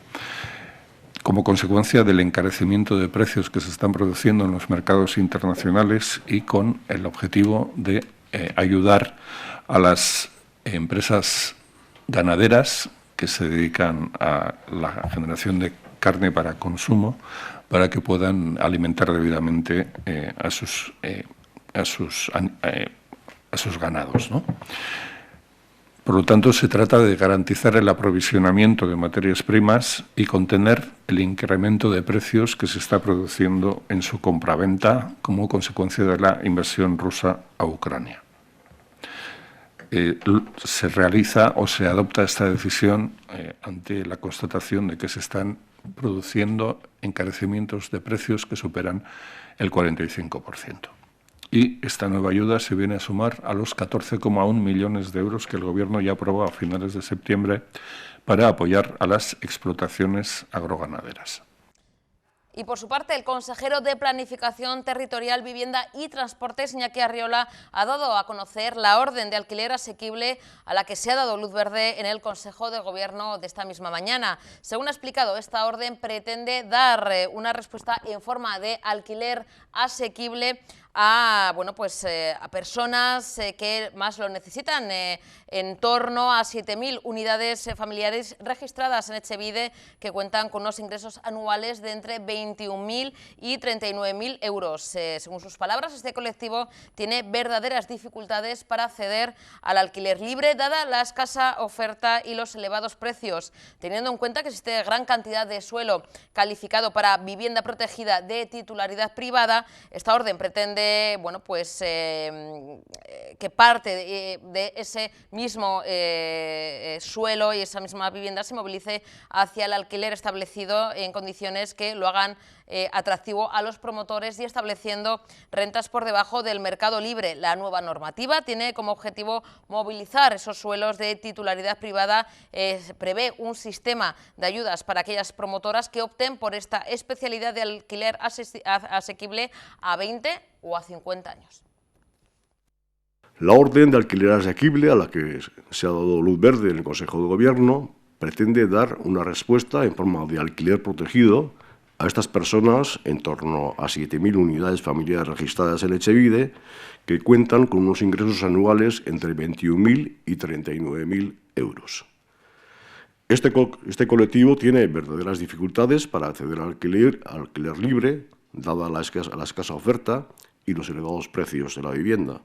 como consecuencia del encarecimiento de precios que se están produciendo en los mercados internacionales y con el objetivo de ayudar a las empresas ganaderas que se dedican a la generación de carne para consumo, para que puedan alimentar debidamente a sus ganados, ¿no? Por lo tanto, se trata de garantizar el aprovisionamiento de materias primas y contener el incremento de precios que se está produciendo en su compraventa como consecuencia de la invasión rusa a Ucrania. Se realiza o se adopta esta decisión ante la constatación de que se están produciendo encarecimientos de precios que superan el 45%. Y esta nueva ayuda se viene a sumar a los 14,1 millones de euros que el Gobierno ya aprobó a finales de septiembre para apoyar a las explotaciones agroganaderas.
Y por su parte, el consejero de Planificación Territorial, Vivienda y Transportes, Iñaki Arriola, ha dado a conocer la orden de alquiler asequible a la que se ha dado luz verde en el Consejo de Gobierno de esta misma mañana. Según ha explicado, esta orden pretende dar una respuesta en forma de alquiler asequible a personas que más lo necesitan, en torno a 7.000 unidades familiares registradas en Etxebide que cuentan con unos ingresos anuales de entre 20 21.000 y 39.000 euros. Según sus palabras, este colectivo tiene verdaderas dificultades para acceder al alquiler libre, dada la escasa oferta y los elevados precios. Teniendo en cuenta que existe gran cantidad de suelo calificado para vivienda protegida de titularidad privada, esta orden pretende, bueno, pues que parte de ese mismo suelo y esa misma vivienda se movilice hacia el alquiler establecido en condiciones que lo hagan atractivo a los promotores y estableciendo rentas por debajo del mercado libre. La nueva normativa tiene como objetivo movilizar esos suelos de titularidad privada. Prevé un sistema de ayudas para aquellas promotoras que opten por esta especialidad de alquiler asequible a 20 o a 50 años.
La orden de alquiler asequible a la que se ha dado luz verde en el Consejo de Gobierno pretende dar una respuesta en forma de alquiler protegido a estas personas, en torno a 7.000 unidades familiares registradas en Etxebide, que cuentan con unos ingresos anuales entre 21.000 y 39.000 euros. Este colectivo tiene verdaderas dificultades para acceder al alquiler libre, dada la escasa oferta y los elevados precios de la vivienda.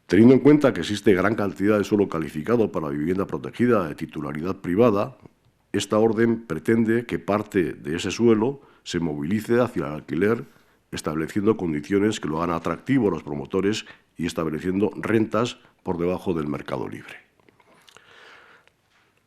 Teniendo en cuenta que existe gran cantidad de suelo calificado para vivienda protegida de titularidad privada, esta orden pretende que parte de ese suelo se movilice hacia el alquiler, estableciendo condiciones que lo hagan atractivo a los promotores y estableciendo rentas por debajo del mercado libre.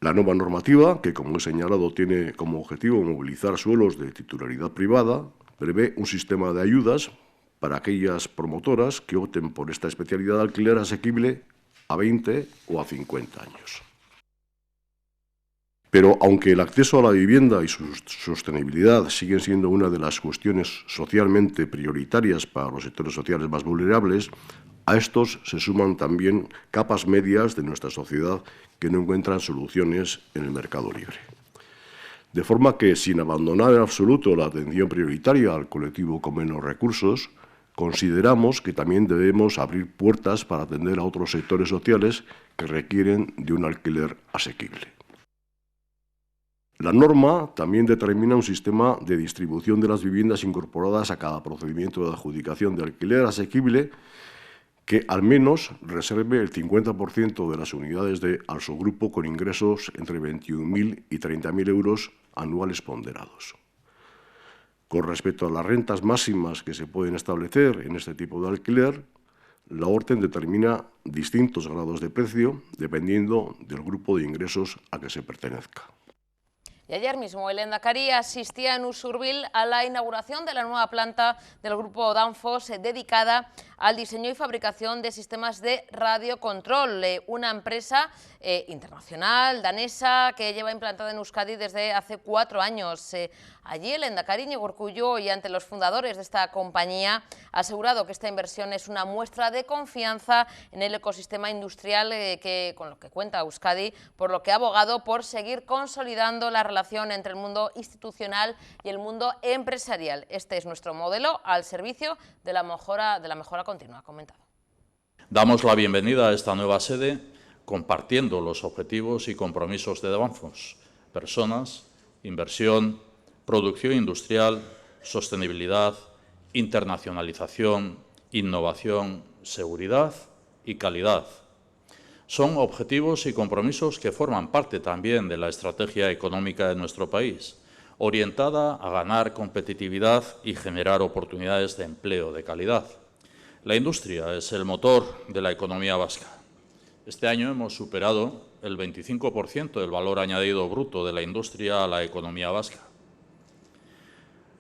La nueva normativa, que como he señalado tiene como objetivo movilizar suelos de titularidad privada, prevé un sistema de ayudas para aquellas promotoras que opten por esta especialidad de alquiler asequible a 20 o a 50 años. Pero aunque el acceso a la vivienda y su sostenibilidad siguen siendo una de las cuestiones socialmente prioritarias para los sectores sociales más vulnerables, a estos se suman también capas medias de nuestra sociedad que no encuentran soluciones en el mercado libre. De forma que, sin abandonar en absoluto la atención prioritaria al colectivo con menos recursos, consideramos que también debemos abrir puertas para atender a otros sectores sociales que requieren de un alquiler asequible. La norma también determina un sistema de distribución de las viviendas incorporadas a cada procedimiento de adjudicación de alquiler asequible que al menos reserve el 50% de las unidades de Alsogrupo con ingresos entre 21.000 y 30.000 euros anuales ponderados. Con respecto a las rentas máximas que se pueden establecer en este tipo de alquiler, la orden determina distintos grados de precio dependiendo del grupo de ingresos a que se pertenezca.
Y ayer mismo el Endacari asistía en Usurbil a la inauguración de la nueva planta del grupo Danfoss dedicada al diseño y fabricación de sistemas de radiocontrol, una empresa internacional, danesa, que lleva implantada en Euskadi desde hace 4 años. Allí el Endacari Iñigo Urkullu, y ante los fundadores de esta compañía, ha asegurado que esta inversión es una muestra de confianza en el ecosistema industrial con lo que cuenta Euskadi, por lo que ha abogado por seguir consolidando la relación entre el mundo institucional y el mundo empresarial. Este es nuestro modelo al servicio de la mejora continua, ha comentado.
Damos la bienvenida a esta nueva sede compartiendo los objetivos y compromisos de Danfoss: personas, inversión, producción industrial, sostenibilidad, internacionalización, innovación, seguridad y calidad. Son objetivos y compromisos que forman parte también de la estrategia económica de nuestro país, orientada a ganar competitividad y generar oportunidades de empleo de calidad. La industria es el motor de la economía vasca. Este año hemos superado el 25% del valor añadido bruto de la industria a la economía vasca.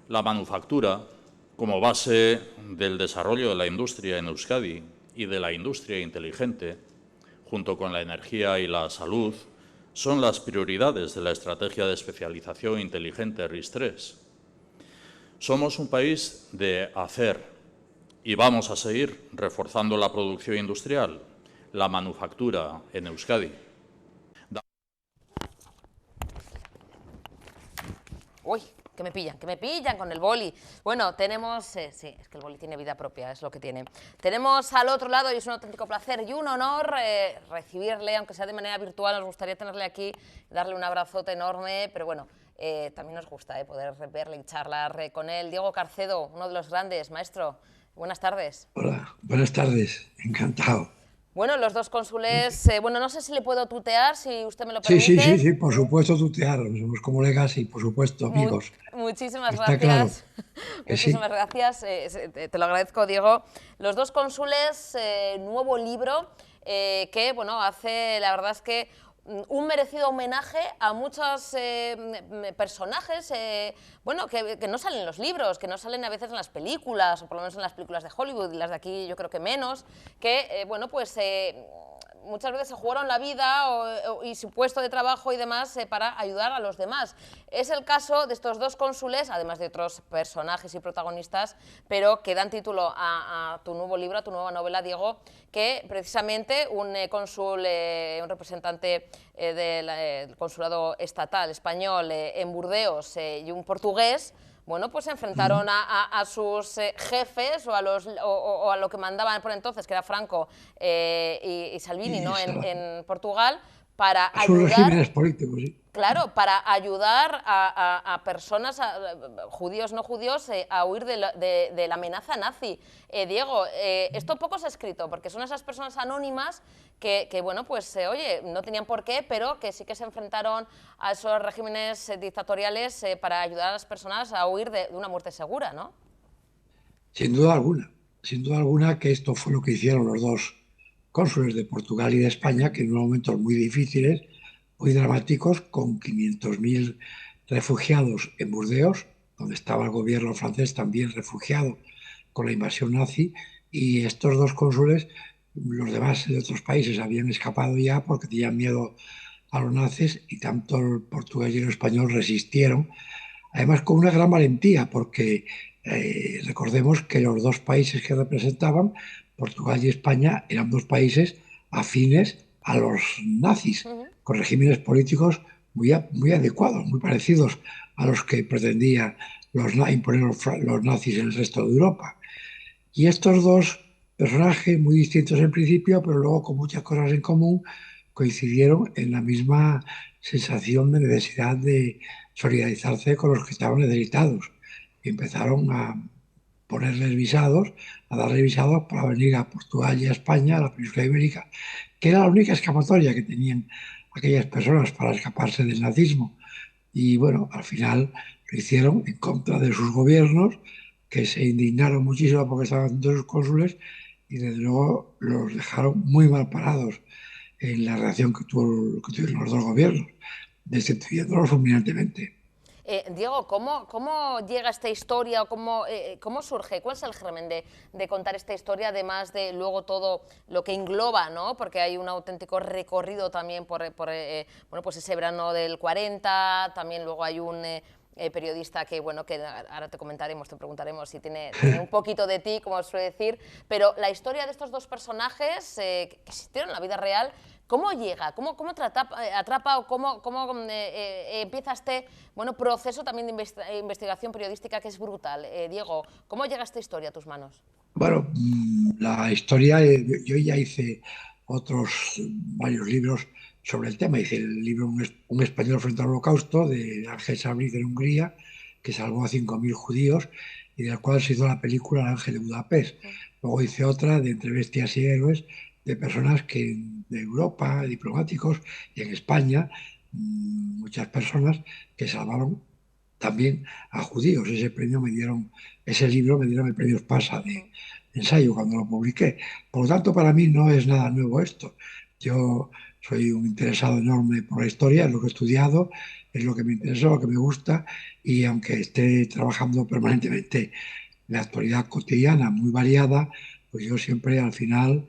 La manufactura, como base del desarrollo de la industria en Euskadi y de la industria inteligente, junto con la energía y la salud, son las prioridades de la estrategia de especialización inteligente RIS3. Somos un país de hacer y vamos a seguir reforzando la producción industrial, la manufactura en Euskadi.
Uy, que me pillan con el boli. Bueno, tenemos, sí, es que el boli tiene vida propia, es lo que tiene. Tenemos al otro lado, y es un auténtico placer y un honor recibirle, aunque sea de manera virtual. Nos gustaría tenerle aquí, darle un abrazote enorme, pero bueno, también nos gusta poder verle y charlar con él. Diego Carcedo, uno de los grandes, maestro, buenas tardes.
Hola, buenas tardes, encantado.
Bueno, los dos cónsules, bueno, no sé si le puedo tutear, si usted me lo permite.
Sí, por supuesto tutear, somos colegas y por supuesto amigos.
Muchísimas
Está
gracias.
Claro.
Muchísimas gracias, te lo agradezco, Diego. Los dos cónsules, nuevo libro que, bueno, hace, la verdad es que un merecido homenaje a muchos personajes bueno, que no salen en los libros, que no salen a veces en las películas, o por lo menos en las películas de Hollywood, y las de aquí yo creo que menos, que bueno, pues muchas veces se jugaron la vida y su puesto de trabajo y demás para ayudar a los demás. Es el caso de estos dos cónsules, además de otros personajes y protagonistas, pero que dan título a tu nuevo libro, a tu nueva novela, Diego, que precisamente un cónsul, un representante del consulado estatal español en Burdeos y un portugués, bueno, pues se enfrentaron a sus jefes o a lo que mandaban por entonces, que era Franco y Salvini, ¿no? en Portugal, para ayudar...
Sus regímenes políticos, sí.
Claro, para ayudar a personas, judíos, no judíos, a huir de la amenaza nazi. Diego, esto poco se ha escrito, porque son esas personas anónimas que bueno, pues, oye, no tenían por qué, pero que sí que se enfrentaron a esos regímenes dictatoriales para ayudar a las personas a huir de una muerte segura, ¿no?
Sin duda alguna que esto fue lo que hicieron los dos cónsules de Portugal y de España, que en unos momentos muy difíciles, muy dramáticos, con 500.000 refugiados en Burdeos, donde estaba el gobierno francés también refugiado con la invasión nazi, y estos dos cónsules, los demás de otros países habían escapado ya porque tenían miedo a los nazis, y tanto el portugués y el español resistieron, además con una gran valentía, porque recordemos que los dos países que representaban, Portugal y España, eran dos países afines a los nazis, con regímenes políticos muy adecuados, muy parecidos a los que pretendían imponer los nazis en el resto de Europa. Y estos dos personajes, muy distintos en principio, pero luego con muchas cosas en común, coincidieron en la misma sensación de necesidad de solidarizarse con los que estaban necesitados. Y empezaron a ponerles visados, a darles visados para venir a Portugal y a España, a la península ibérica, que era la única escapatoria que tenían aquellas personas para escaparse del nazismo. Y bueno, al final lo hicieron en contra de sus gobiernos, que se indignaron muchísimo porque estaban haciendo sus cónsules, y desde luego los dejaron muy mal parados en la reacción que tuvieron los dos gobiernos, destituyéndolos fulminantemente.
Diego, ¿cómo llega esta historia o cómo surge? ¿Cuál es el germen de contar esta historia, además de luego todo lo que engloba, ¿no? Porque hay un auténtico recorrido también por bueno, pues ese verano del 40, también luego hay un periodista que, bueno, que ahora te comentaremos, te preguntaremos si tiene un poquito de ti, como suele decir, pero la historia de estos dos personajes que existieron en la vida real, ¿cómo llega? ¿Cómo te atrapa o cómo empieza este proceso también de investigación periodística que es brutal? Diego, ¿cómo llega esta historia a tus manos?
Bueno, la historia, yo ya hice varios libros sobre el tema. Hice el libro Un español frente al Holocausto, de Ángel Sabriz en Hungría, que salvó a 5.000 judíos, y del cual se hizo la película El Ángel de Budapest. Luego hice otra de Entre bestias y héroes, de personas de Europa, diplomáticos, y en España, muchas personas que salvaron también a judíos. Ese libro me dieron el premio Espasa de ensayo cuando lo publiqué. Por lo tanto, para mí no es nada nuevo esto. Yo soy un interesado enorme por la historia, es lo que he estudiado, es lo que me interesa, lo que me gusta, y aunque esté trabajando permanentemente en la actualidad cotidiana muy variada, pues yo siempre al final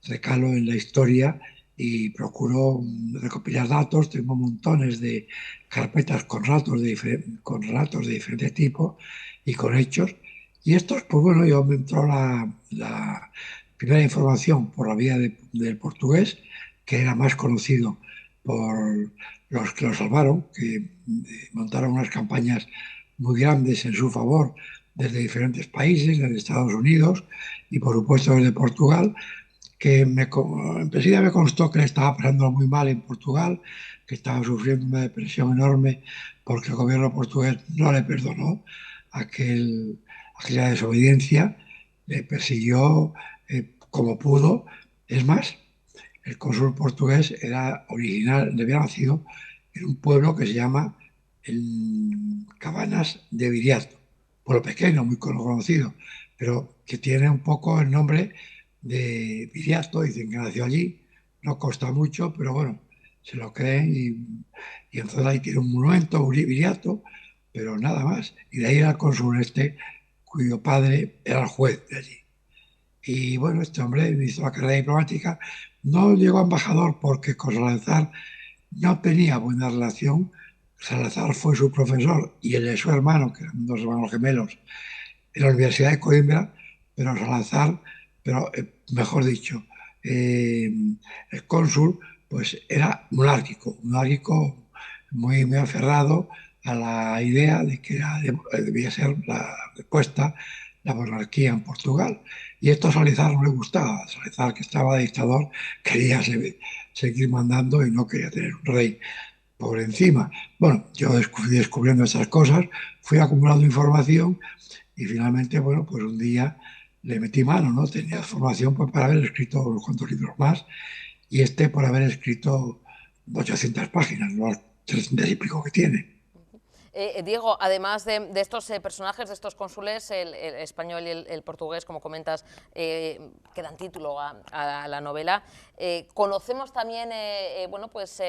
recalo en la historia y procuro recopilar datos. Tengo montones de carpetas con relatos de diferente tipo y con hechos. Y estos, pues bueno, yo me entró la primera información por la vía del portugués, que era más conocido por los que lo salvaron, que montaron unas campañas muy grandes en su favor desde diferentes países, desde Estados Unidos y por supuesto desde Portugal, que enseguida me constó que le estaba pasando muy mal en Portugal, que estaba sufriendo una depresión enorme porque el gobierno portugués no le perdonó aquella desobediencia, le persiguió como pudo. Es más, el cónsul portugués era original, había nacido en un pueblo que se llama Cabanas de Viriato, pueblo pequeño, muy conocido, pero que tiene un poco el nombre de Viriato. Dicen que nació allí, no consta mucho, pero bueno, se lo creen y entonces ahí tiene un monumento, Viriato, pero nada más. Y de ahí era el cónsul cuyo padre era el juez de allí. Y bueno, este hombre hizo la carrera diplomática, no llegó a embajador porque con Salazar no tenía buena relación. Salazar fue su profesor y el de su hermano, que eran dos hermanos gemelos, en la Universidad de Coimbra, pero Salazar, mejor dicho, el cónsul, pues era monárquico muy, muy aferrado a la idea de que debía ser la respuesta la monarquía en Portugal. Y esto a Salazar no le gustaba. Salazar, que estaba de dictador, quería seguir mandando y no quería tener un rey por encima. Bueno, yo fui descubriendo esas cosas, fui acumulando información y finalmente, bueno, pues un día le metí mano, ¿no? Tenía formación pues, para haber escrito unos cuantos libros más y por haber escrito 800 páginas, ¿no? 300 y pico que tiene.
Diego, además de estos personajes, de estos cónsules, el español y el portugués, como comentas, que dan título a la novela, conocemos también bueno, pues,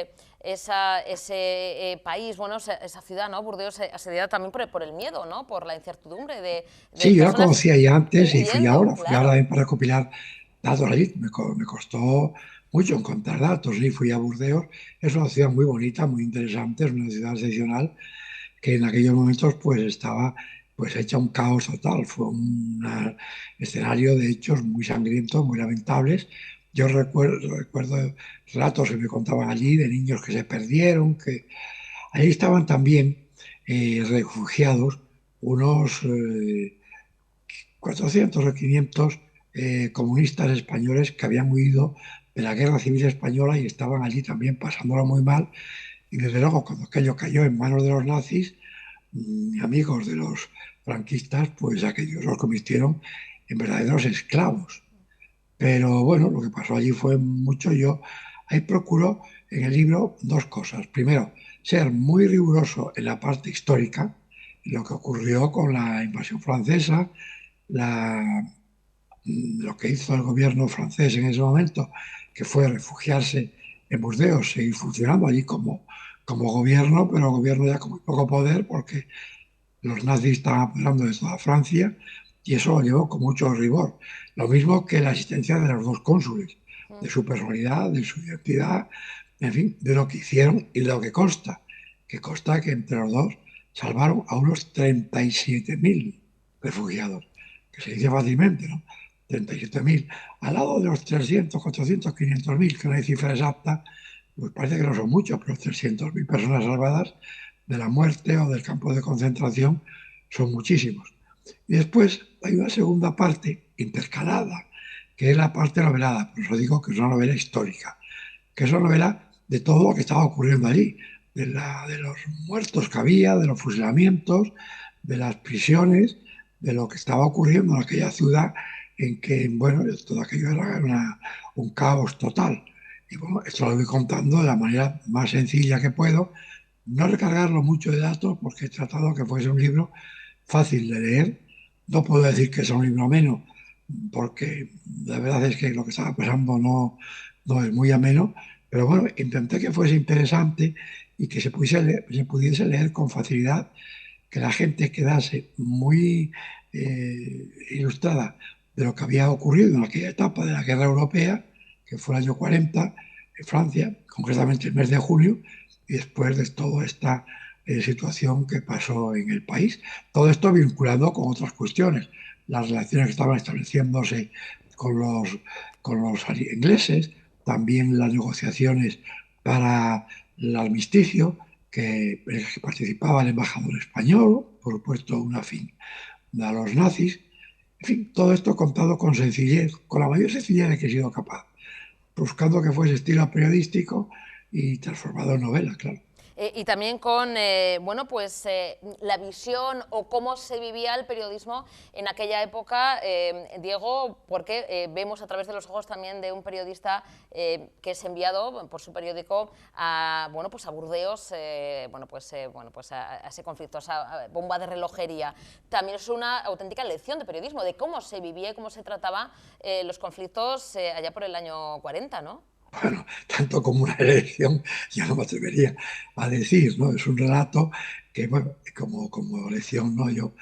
ese país, bueno, esa ciudad, ¿no? Burdeos, asediada también por el miedo, ¿no? Por la incertidumbre de
sí, yo la conocía ya antes y fui ahora
claro.
también para recopilar datos allí. Me costó mucho encontrar datos y fui a Burdeos. Es una ciudad muy bonita, muy interesante, es una ciudad excepcional que en aquellos momentos pues estaba pues hecha un caos total. Fue un escenario de hechos muy sangrientos, muy lamentables. Yo recuerdo relatos que me contaban allí de niños que se perdieron, que allí estaban también refugiados unos 400 o 500 comunistas españoles que habían huido de la Guerra Civil Española y estaban allí también pasándolo muy mal. Y desde luego, cuando aquello cayó en manos de los nazis, amigos de los franquistas, pues aquellos los convirtieron en verdaderos esclavos. Pero bueno, lo que pasó allí fue mucho. Yo ahí procuro en el libro dos cosas. Primero, ser muy riguroso en la parte histórica, lo que ocurrió con la invasión francesa, lo que hizo el gobierno francés en ese momento, que fue refugiarse en Burdeos, seguir funcionando allí como gobierno, pero gobierno ya con muy poco poder porque los nazis estaban apoderando de toda Francia y eso lo llevó con mucho rigor. Lo mismo que la existencia de los dos cónsules, de su personalidad, de su identidad, en fin, de lo que hicieron y de lo que consta que entre los dos salvaron a unos 37.000 refugiados, que se dice fácilmente, ¿no? 37.000, al lado de los 300, 400, 500.000, que no hay cifra exacta, pues parece que no son muchos, pero 300.000 personas salvadas de la muerte o del campo de concentración son muchísimos. Y después hay una segunda parte intercalada, que es la parte novelada, por eso digo que es una novela histórica, que es una novela de todo lo que estaba ocurriendo allí, de los muertos que había, de los fusilamientos, de las prisiones, de lo que estaba ocurriendo en aquella ciudad en que, bueno, todo aquello era un caos total. Y bueno, esto lo voy contando de la manera más sencilla que puedo, no recargarlo mucho de datos porque he tratado que fuese un libro fácil de leer. No puedo decir que sea un libro ameno, porque la verdad es que lo que estaba pasando no es muy ameno, pero bueno, intenté que fuese interesante y que se pudiese leer con facilidad, que la gente quedase muy ilustrada de lo que había ocurrido en aquella etapa de la guerra europea, que fue el año 40, en Francia, concretamente el mes de junio, y después de toda esta situación que pasó en el país. Todo esto vinculado con otras cuestiones, las relaciones que estaban estableciéndose con los ingleses, también las negociaciones para el armisticio, en el que participaba el embajador español, por supuesto un afín a los nazis. En fin, todo esto contado con sencillez, con la mayor sencillez de que he sido capaz, buscando que fuese estilo periodístico y transformado en novela, claro.
Y también con bueno, pues, la visión o cómo se vivía el periodismo en aquella época, Diego, porque vemos a través de los ojos también de un periodista que es enviado por su periódico a, bueno, pues a Burdeos, a ese conflicto, a esa bomba de relojería. También es una auténtica lección de periodismo, de cómo se vivía y cómo se trataba los conflictos allá por el año 40, ¿no?
Bueno, tanto como una elección, yo no me atrevería a decir, ¿no? Es un relato que, bueno, como lección, ¿no? Yo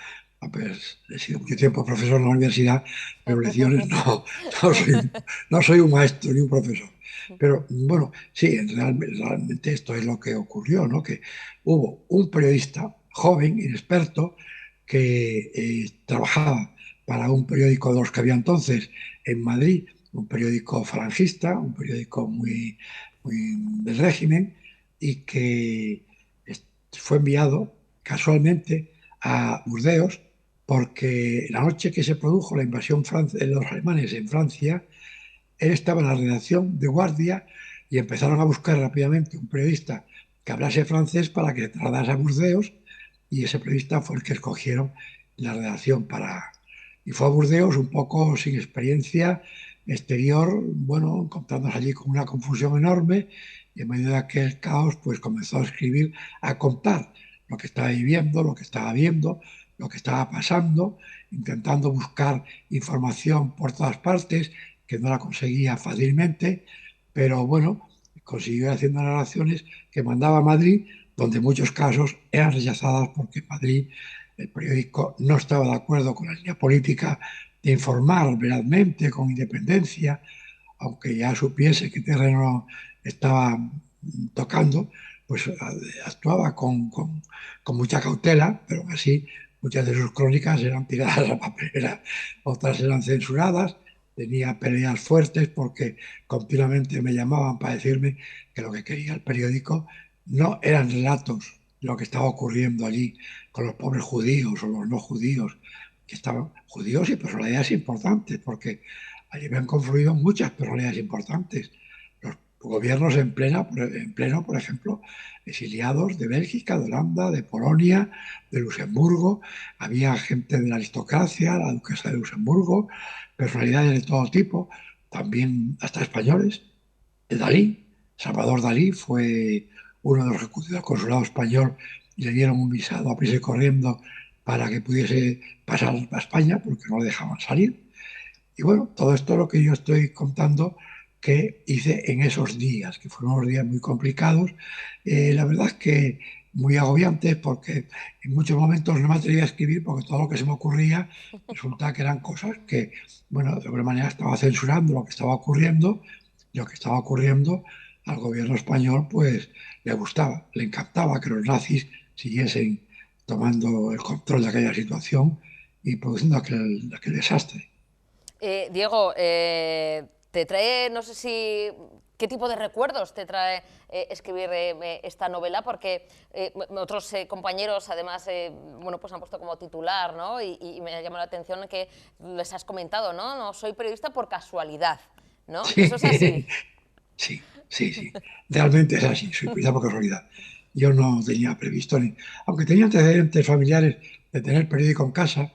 pues, he sido mucho tiempo profesor en la universidad, pero lecciones no soy un maestro ni un profesor. Pero bueno, sí, realmente esto es lo que ocurrió, ¿no? Que hubo un periodista joven, inexperto, que trabajaba para un periódico de los que había entonces en Madrid, un periódico falangista, un periódico muy del régimen, y que fue enviado casualmente a Burdeos porque la noche que se produjo la invasión de los alemanes en Francia, él estaba en la redacción de guardia y empezaron a buscar rápidamente un periodista que hablase francés para que trasladase a Burdeos, y ese periodista fue el que escogieron en la redacción y fue a Burdeos un poco sin experiencia exterior, bueno, encontrándose allí con una confusión enorme, y en medio de aquel caos pues comenzó a escribir, a contar lo que estaba viviendo, lo que estaba viendo, lo que estaba pasando, intentando buscar información por todas partes, que no la conseguía fácilmente, pero bueno, consiguió ir haciendo narraciones que mandaba a Madrid, donde en muchos casos eran rechazadas porque en Madrid el periódico no estaba de acuerdo con la línea política de informar verazmente, con independencia, aunque ya supiese qué terreno estaba tocando, pues actuaba con mucha cautela, pero así muchas de sus crónicas eran tiradas a la papelera, otras eran censuradas. Tenía peleas fuertes porque continuamente me llamaban para decirme que lo que quería el periódico no eran relatos de lo que estaba ocurriendo allí con los pobres judíos o los no judíos, que estaban judíos y personalidades importantes, porque allí habían confluido muchas personalidades importantes. Los gobiernos en pleno, por ejemplo, exiliados de Bélgica, de Holanda, de Polonia, de Luxemburgo. Había gente de la aristocracia, la duquesa de Luxemburgo, personalidades de todo tipo, también hasta españoles. Dalí, Salvador Dalí, fue uno de los ejecutivos del consulado español y le dieron un visado a prisa y corriendo para que pudiese pasar a España porque no le dejaban salir. Y bueno, todo esto es lo que yo estoy contando que hice en esos días, que fueron unos días muy complicados. La verdad es que muy agobiantes, porque en muchos momentos no me atrevía a escribir porque todo lo que se me ocurría resulta que eran cosas que, bueno, de alguna manera estaba censurando lo que estaba ocurriendo, y lo que estaba ocurriendo al gobierno español pues le gustaba, le encantaba que los nazis siguiesen tomando el control de aquella situación y produciendo aquel desastre.
Diego, te trae, no sé si, qué tipo de recuerdos te trae escribir esta novela, porque otros compañeros además bueno, pues han puesto como titular, ¿no? Y me ha llamado la atención que les has comentado, ¿no? No soy periodista por casualidad, ¿no?
Sí.
¿Eso es así?
Sí. Realmente es así, soy periodista por casualidad. Yo no tenía previsto, aunque tenía antecedentes familiares de tener periódico en casa,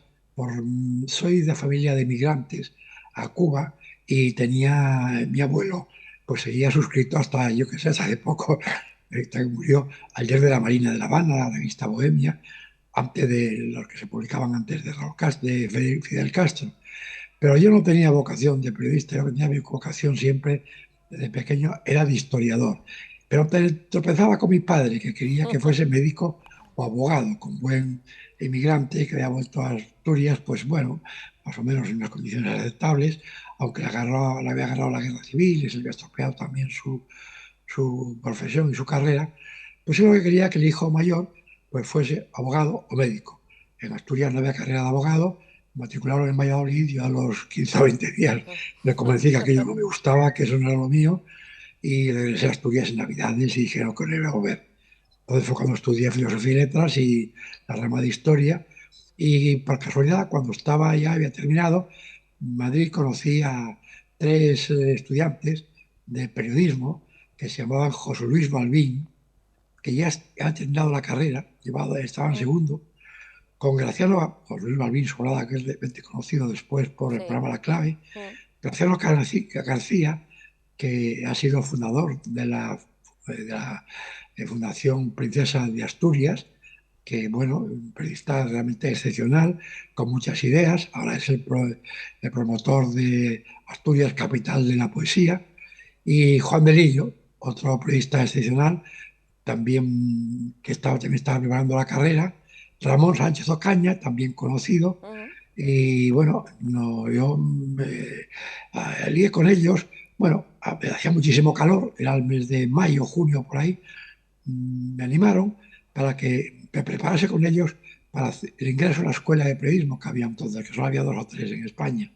soy de familia de inmigrantes a Cuba, y tenía mi abuelo, pues seguía suscrito hasta, yo que sé, hasta hace poco, que murió, al Diario de la Marina de La Habana, la revista Bohemia, antes de los que se publicaban antes de Raúl Castro, de Fidel Castro. Pero yo no tenía vocación de periodista, yo tenía mi vocación siempre, desde pequeño, era de historiador. Pero tropezaba con mi padre, que quería que fuese médico o abogado, con buen inmigrante que había vuelto a Asturias, pues bueno, más o menos en unas condiciones aceptables, aunque le había agarrado la guerra civil y se le había estropeado también su profesión y su carrera. Pues yo lo que quería que el hijo mayor pues fuese abogado o médico. En Asturias no había carrera de abogado, matricularon en Valladolid, yo a los 15 o 20 días me convencí que aquello no me gustaba, que eso no era lo mío, y regresé a Asturias en Navidades y dije no, que no iba a volver. Entonces fue cuando estudié Filosofía y Letras y la rama de Historia, Y por casualidad, cuando estaba ya había terminado, en Madrid conocí a 3 estudiantes de periodismo que se llamaban José Luis Balbín, que ya ha terminado la carrera, estaba en segundo, con Graciano, José Luis Balbín Solada, que es de conocido después por el programa La Clave, Graciano García, que ha sido fundador de la Fundación Princesa de Asturias, que, bueno, un periodista realmente excepcional, con muchas ideas. Ahora es el promotor de Asturias, capital de la poesía. Y Juan Belillo, otro periodista excepcional, también también estaba preparando la carrera. Ramón Sánchez Ocaña, también conocido. Y bueno, yo me lié con ellos. Bueno, hacía muchísimo calor, era el mes de mayo, junio, por ahí. Me animaron para que me preparase con ellos para el ingreso a la escuela de periodismo que había entonces, que solo había 2 o 3 en España.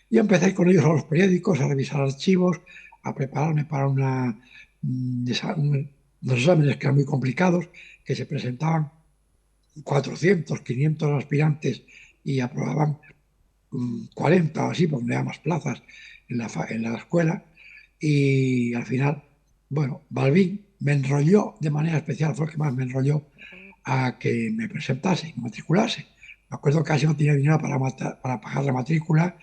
Y empecé con ellos a los periódicos, a revisar archivos, a prepararme para unos exámenes que eran muy complicados, que se presentaban 400, 500 aspirantes y aprobaban 40 o así, porque no había más plazas en la escuela. Y al final, bueno, Balbín me enrolló de manera especial, fue el que más me enrolló a que me presentase y me matriculase. Me acuerdo que casi no tenía dinero para pagar la matrícula,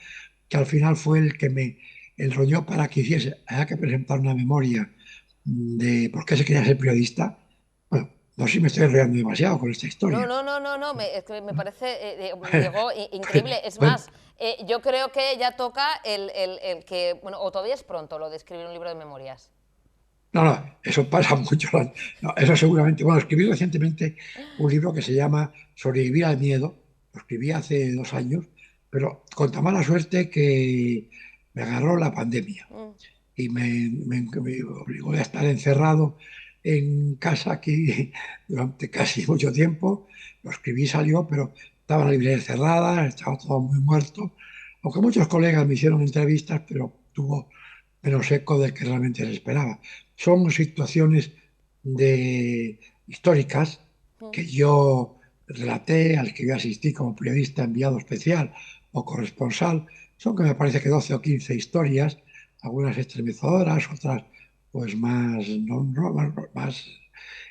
que al final fue el que me enrolló para que había que presentar una memoria de por qué se quería ser periodista. Bueno, no sé si me estoy enrollando demasiado con esta historia.
No, es que me parece, Diego, increíble. Es más, yo creo que ya toca el que, bueno, o todavía es pronto lo de escribir un libro de memorias.
No, eso pasa mucho. No, eso seguramente. Bueno, escribí recientemente un libro que se llama Sobrevivir al miedo. Lo escribí hace 2 años, pero con tan mala suerte que me agarró la pandemia y me obligó a estar encerrado en casa aquí durante casi mucho tiempo. Lo escribí, salió, pero estaban las librerías cerradas, estaba todo muy muerto. Aunque muchos colegas me hicieron entrevistas, pero tuvo menos eco del que realmente se esperaba. Son situaciones históricas que yo relaté, al que yo asistí como periodista enviado especial o corresponsal. Son que me parece que 12 o 15 historias, algunas estremecedoras, otras pues más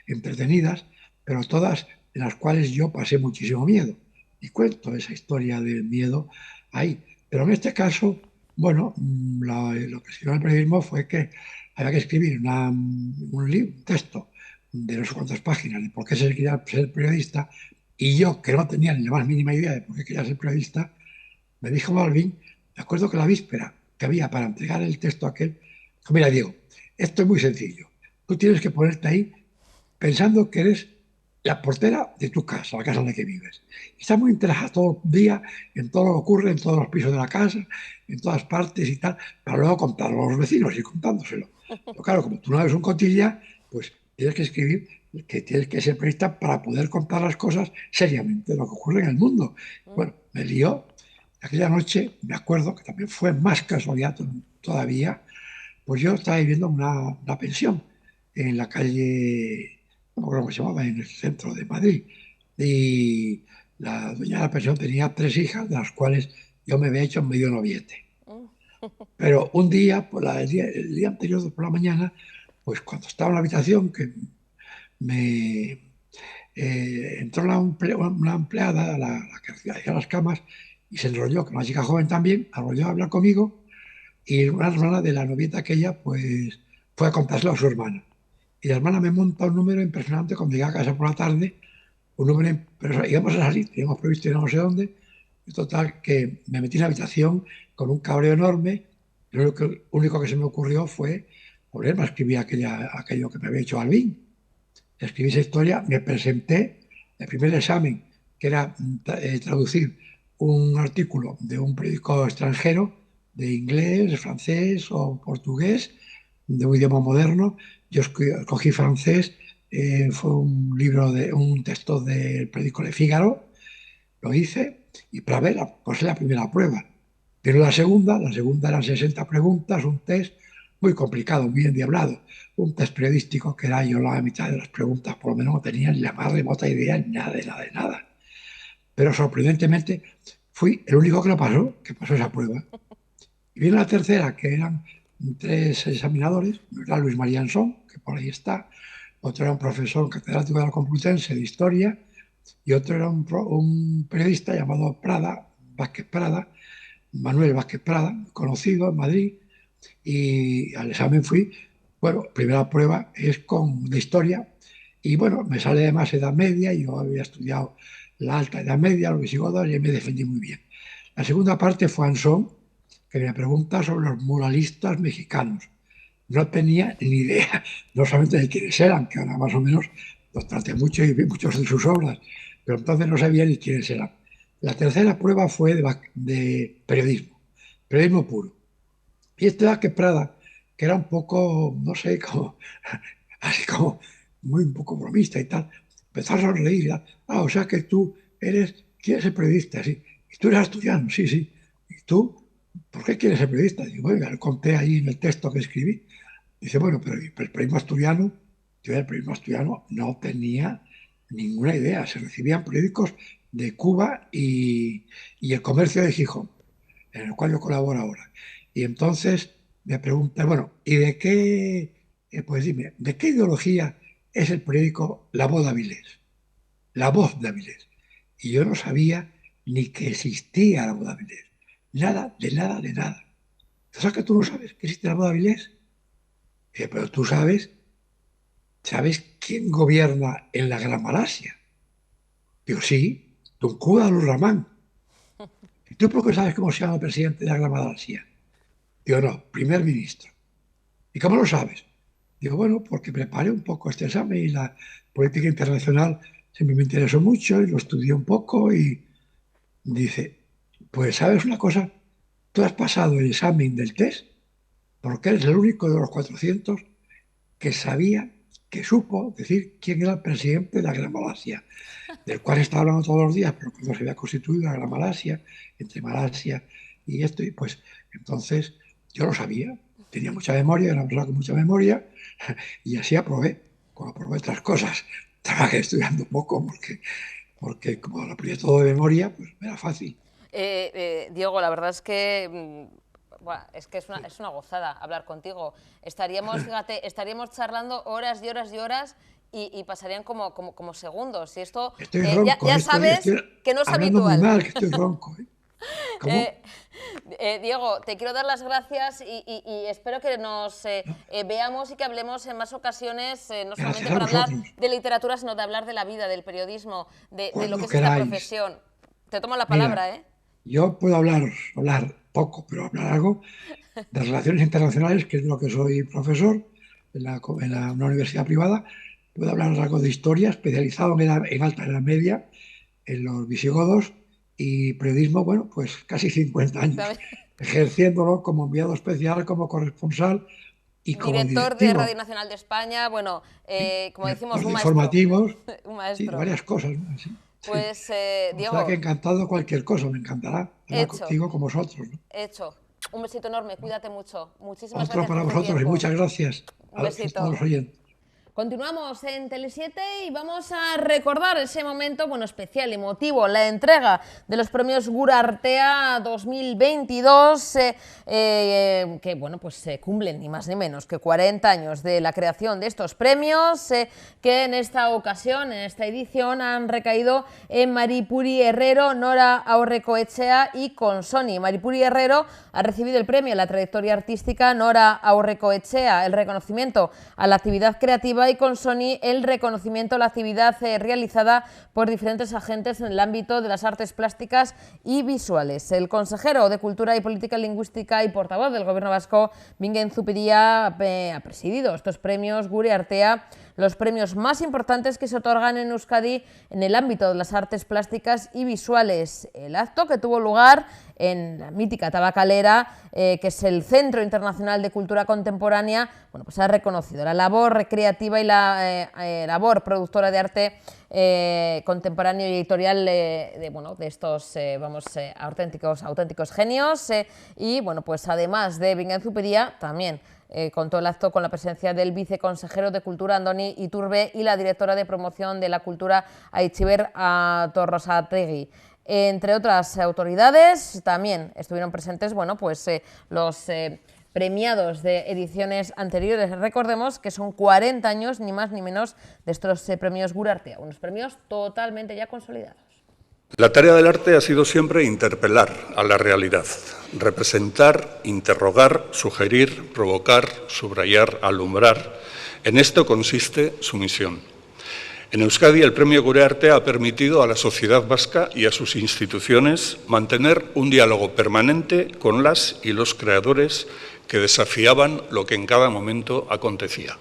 entretenidas, pero todas en las cuales yo pasé muchísimo miedo. Y cuento esa historia del miedo ahí. Pero en este caso, bueno, lo que escribió en el periodismo fue que había que escribir un texto de no sé cuántas páginas de por qué se quería ser periodista, y yo, que no tenía ni la más mínima idea de por qué quería ser periodista, me dijo Balbín, me acuerdo que la víspera que había para entregar el texto aquel, dijo, mira, Diego, esto es muy sencillo, tú tienes que ponerte ahí pensando que eres la portera de tu casa, la casa en la que vives. Y estás muy interesado todo el día en todo lo que ocurre en todos los pisos de la casa, en todas partes y tal, para luego contarlo a los vecinos y contándoselo. Pero claro, como tú no eres un cotilla, pues tienes que escribir que tienes que ser periodista para poder contar las cosas seriamente, lo que ocurre en el mundo. Bueno, me lió. Aquella noche, me acuerdo, que también fue más casualidad todavía, pues yo estaba viviendo una pensión en la calle, no me acuerdo cómo se llamaba, en el centro de Madrid. Y la dueña de la pensión tenía 3 hijas, de las cuales yo me había hecho medio noviete. Pero un día, el día anterior, por la mañana, pues cuando estaba en la habitación, que me entró una empleada, la que hacía las camas, y se enrolló, que una chica joven también, enrolló a hablar conmigo, y una hermana de la novieta aquella, pues fue a contárselo a su hermana. Y la hermana me monta un número impresionante cuando llegué a casa por la tarde, un número, pero íbamos a salir, teníamos previsto ir a no sé dónde, y total, que me metí en la habitación con un cabreo enorme, y lo único que se me ocurrió fue ponerme a escribir aquello que me había hecho Balbín. Escribí esa historia, me presenté, el primer examen, que era traducir un artículo de un periódico extranjero, de inglés, francés o portugués, de un idioma moderno. Yo escogí francés, fue un texto del periódico Le Figaro, lo hice, y para ver, pues la primera prueba. Pero la segunda eran 60 preguntas, un test muy complicado, muy endiablado, un test periodístico que yo la mitad de las preguntas por lo menos no tenía ni la más remota idea, nada de nada. pero sorprendentemente fui el único que pasó esa prueba. Y viene la tercera, que eran 3 examinadores, era Luis María Ansón, que por ahí está, otro era un profesor catedrático de la Complutense de Historia, y otro era un periodista llamado Vázquez Prada, Manuel Vázquez Prada, conocido en Madrid, y al examen fui, bueno, primera prueba es de historia, y bueno, me sale además Edad Media, y yo había estudiado la Alta Edad Media, los visigodos, y me defendí muy bien. La segunda parte fue Ansón, que me pregunta sobre los muralistas mexicanos. No tenía ni idea, no solamente de quiénes eran, que ahora más o menos los traté mucho y vi muchos de sus obras, pero entonces no sabía ni quiénes eran. La tercera prueba fue de periodismo puro. Y Vázquez Prada, que era un poco, no sé, así como un poco bromista y tal, empezó a sonreír. O sea que tú ¿quieres ser periodista? Sí. ¿Y tú eres asturiano? Sí, sí. ¿Y tú? ¿Por qué quieres ser periodista? Digo, bueno, le conté ahí en el texto que escribí. Dice, bueno, pero el periodismo asturiano, no tenía ninguna idea. Se recibían periódicos de Cuba y El Comercio de Gijón, en el cual yo colaboro ahora. Y entonces me pregunté, bueno, ¿y de qué, pues dime, de qué ideología es el periódico La Voz de Avilés? La Voz de Avilés. Y yo no sabía ni que existía La Voz de Avilés. Nada, de nada, de nada. ¿Sabes que tú no sabes que existe La Voz de Avilés? Pero tú ¿sabes quién gobierna en la Gran Malasia? Digo, sí, Tunku Abdul Rahman. ¿Y tú por qué sabes cómo se llama el presidente de la Gran Malasia? Digo, no, primer ministro. ¿Y cómo lo sabes? Digo, bueno, porque preparé un poco este examen y la política internacional siempre me interesó mucho y lo estudié un poco y dice, pues ¿sabes una cosa? Tú has pasado el examen del test porque eres el único de los 400 que supo decir quién era el presidente de la Gran Malasia, del cual estaba hablando todos los días, pero cuando se había constituido la Gran Malasia, entre Malasia y esto, y pues entonces yo lo sabía, tenía mucha memoria, era una persona con mucha memoria, y así aprobé, como aprobé otras cosas. Trabajé estudiando poco porque como lo aprendí todo de memoria, pues me era fácil.
Diego, la verdad es que es una gozada hablar contigo. Fíjate, estaríamos charlando horas y horas y horas y pasarían como segundos. Y esto ya sabes que no es habitual.
Muy mal, que estoy ronco,
Diego, te quiero dar las gracias y espero que nos veamos y que hablemos en más ocasiones, no solamente para hablar de literatura, sino de hablar de la vida, del periodismo, de lo que es esta profesión. Te tomo la palabra,
Mira, yo puedo hablar poco, pero hablar algo de relaciones internacionales, que es de lo que soy profesor en una universidad privada. Puedo hablar algo de historia, especializado en Alta Edad Media, en los visigodos, y periodismo, bueno, pues casi 50 años, ejerciéndolo como enviado especial, como corresponsal y como
director de Radio Nacional de España, bueno, como decimos, un maestro.
Informativos,
un maestro.
Sí, varias cosas, ¿no? Sí.
Pues, Diego...
O sea que encantado cualquier cosa, me encantará hablar contigo con vosotros, ¿no?
Hecho. Un besito enorme, cuídate mucho. Muchísimas
gracias. Otro para vosotros y muchas gracias
a
todos los oyentes.
Continuamos en Tele7 y vamos a recordar ese momento, bueno, especial, emotivo, la entrega de los premios Gura Artea 2022, que, bueno, pues se cumplen ni más ni menos que 40 años de la creación de estos premios, que en esta ocasión, en esta edición, han recaído en Maripuri Herrero, Nora Aurrecoetxea y Consoni. Maripuri Herrero ha recibido el premio a la trayectoria artística, Nora Aurrecoetxea el reconocimiento a la actividad creativa y Consoni el reconocimiento a la actividad realizada por diferentes agentes en el ámbito de las artes plásticas y visuales. El consejero de Cultura y Política Lingüística y portavoz del Gobierno vasco, Bingen Zupiria, ha presidido estos premios Gure Artea, los premios más importantes que se otorgan en Euskadi en el ámbito de las artes plásticas y visuales. El acto, que tuvo lugar en la mítica Tabakalera, que es el Centro Internacional de Cultura Contemporánea, bueno, pues ha reconocido la labor creativa y la labor productora de arte contemporáneo y editorial de estos auténticos genios, y bueno, pues además de Bingen Zupiria, también contó el acto con la presencia del viceconsejero de Cultura, Andoni Iturbe, y la directora de Promoción de la Cultura, Aitziber Torrosategui. Entre otras autoridades también estuvieron presentes los premiados de ediciones anteriores. Recordemos que son 40 años, ni más ni menos, de estos premios Gure Artea, unos premios totalmente ya consolidados.
La tarea del arte ha sido siempre interpelar a la realidad, representar, interrogar, sugerir, provocar, subrayar, alumbrar. En esto consiste su misión. En Euskadi, el Premio Gure Artea ha permitido a la sociedad vasca y a sus instituciones mantener un diálogo permanente con las y los creadores que desafiaban lo que en cada momento acontecía.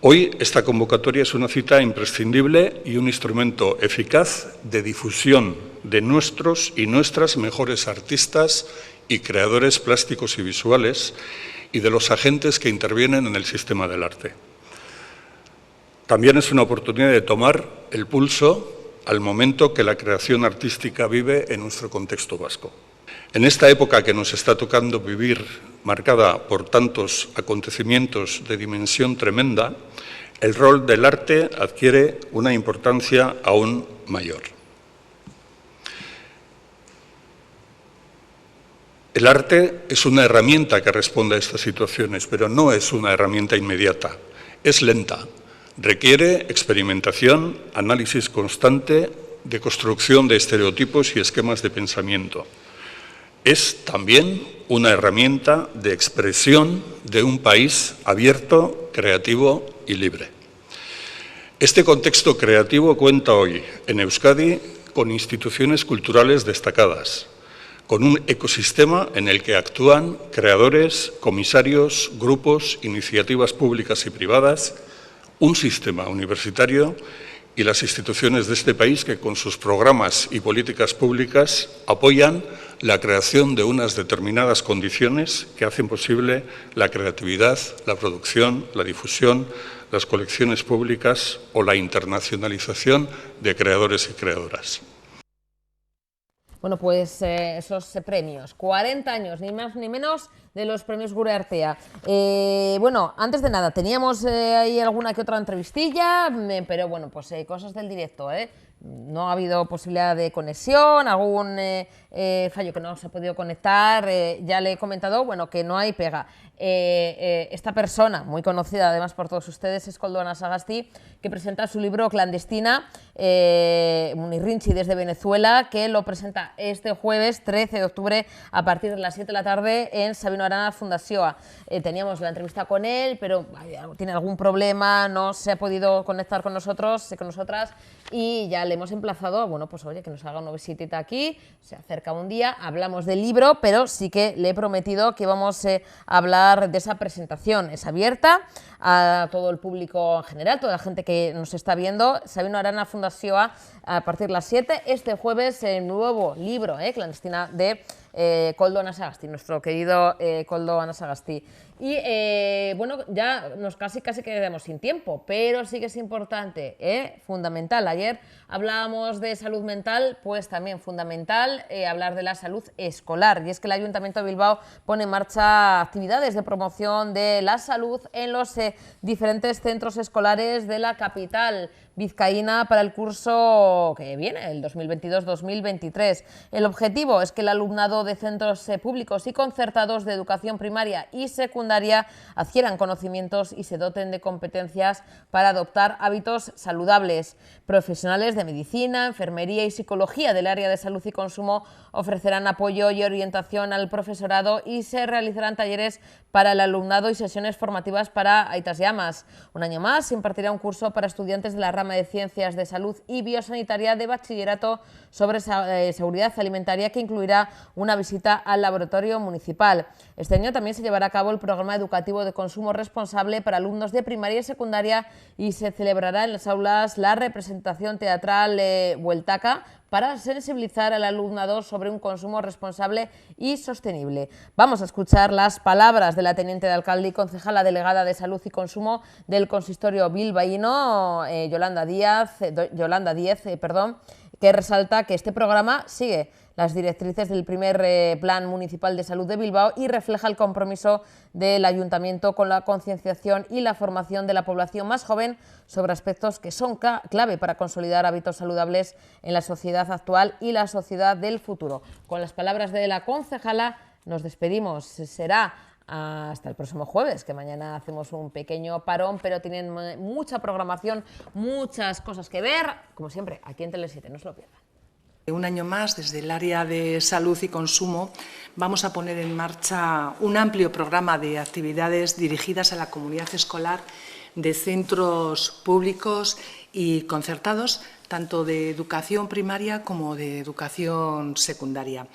Hoy esta convocatoria es una cita imprescindible y un instrumento eficaz de difusión de nuestros y nuestras mejores artistas y creadores plásticos y visuales y de los agentes que intervienen en el sistema del arte. También es una oportunidad de tomar el pulso al momento que la creación artística vive en nuestro contexto vasco. En esta época que nos está tocando vivir, marcada por tantos acontecimientos de dimensión tremenda, el rol del arte adquiere una importancia aún mayor. El arte es una herramienta que responde a estas situaciones, pero no es una herramienta inmediata, es lenta. Requiere experimentación, análisis constante, de construcción de estereotipos y esquemas de pensamiento. Es también una herramienta de expresión de un país abierto, creativo y libre. Este contexto creativo cuenta hoy en Euskadi con instituciones culturales destacadas, con un ecosistema en el que actúan creadores, comisarios, grupos, iniciativas públicas y privadas, un sistema universitario y las instituciones de este país que con sus programas y políticas públicas apoyan la creación de unas determinadas condiciones que hacen posible la creatividad, la producción, la difusión, las colecciones públicas o la internacionalización de creadores y creadoras.
Bueno, pues esos premios, 40 años, ni más ni menos, de los premios Gure Artea. Bueno, antes de nada, teníamos ahí alguna que otra entrevistilla, pero bueno, pues cosas del directo, no ha habido posibilidad de conexión, algún fallo que no se ha podido conectar, ya le he comentado, bueno, que no hay pega. Esta persona, muy conocida además por todos ustedes, es Koldo Anasagasti, que presenta su libro Clandestina, Munirrinchi desde Venezuela, que lo presenta este jueves 13 de octubre a partir de las 7 de la tarde en Sabino Arana Fundazioa. Teníamos la entrevista con él, pero tiene algún problema, no se ha podido conectar con nosotros, con nosotras, y ya le hemos emplazado, bueno, pues oye, que nos haga una visitita aquí, se acerca un día, hablamos del libro, pero sí que le he prometido que vamos a hablar de esa presentación. Es abierta a todo el público en general, toda la gente que nos está viendo. Sabino Arana Fundazioa a partir de las 7, este jueves, el nuevo libro, Clandestina, de Koldo Anasagasti, nuestro querido Koldo Anasagasti. Y bueno, ya nos casi quedamos sin tiempo, pero sí que es importante, fundamental. Ayer hablábamos de salud mental, pues también fundamental hablar de la salud escolar. Y es que el Ayuntamiento de Bilbao pone en marcha actividades de promoción de la salud en los diferentes centros escolares de la capital vizcaína para el curso que viene, el 2022-2023. El objetivo es que el alumnado de centros públicos y concertados de educación primaria y secundaria adquieran conocimientos y se doten de competencias para adoptar hábitos saludables. Profesionales de medicina, enfermería y psicología del área de salud y consumo ofrecerán apoyo y orientación al profesorado y se realizarán talleres para el alumnado y sesiones formativas para aitas y amas. Un año más se impartirá un curso para estudiantes de la rama de Ciencias de Salud y Biosanitaria de bachillerato sobre seguridad alimentaria, que incluirá una visita al laboratorio municipal. Este año también se llevará a cabo el programa educativo de consumo responsable para alumnos de primaria y secundaria y se celebrará en las aulas la representación teatral Hueltaca para sensibilizar al alumnado sobre un consumo responsable y sostenible. Vamos a escuchar las palabras de la teniente de alcalde y concejala delegada de Salud y Consumo del consistorio bilbaíno, Yolanda Díez, que resalta que este programa sigue las directrices del primer Plan Municipal de Salud de Bilbao y refleja el compromiso del Ayuntamiento con la concienciación y la formación de la población más joven sobre aspectos que son clave para consolidar hábitos saludables en la sociedad actual y la sociedad del futuro. Con las palabras de la concejala nos despedimos. Será hasta el próximo jueves, que mañana hacemos un pequeño parón, pero tienen mucha programación, muchas cosas que ver, como siempre, aquí en Tele7, no se lo pierdan.
Un año más, desde el área de salud y consumo, vamos a poner en marcha un amplio programa de actividades dirigidas a la comunidad escolar de centros públicos y concertados, tanto de educación primaria como de educación secundaria.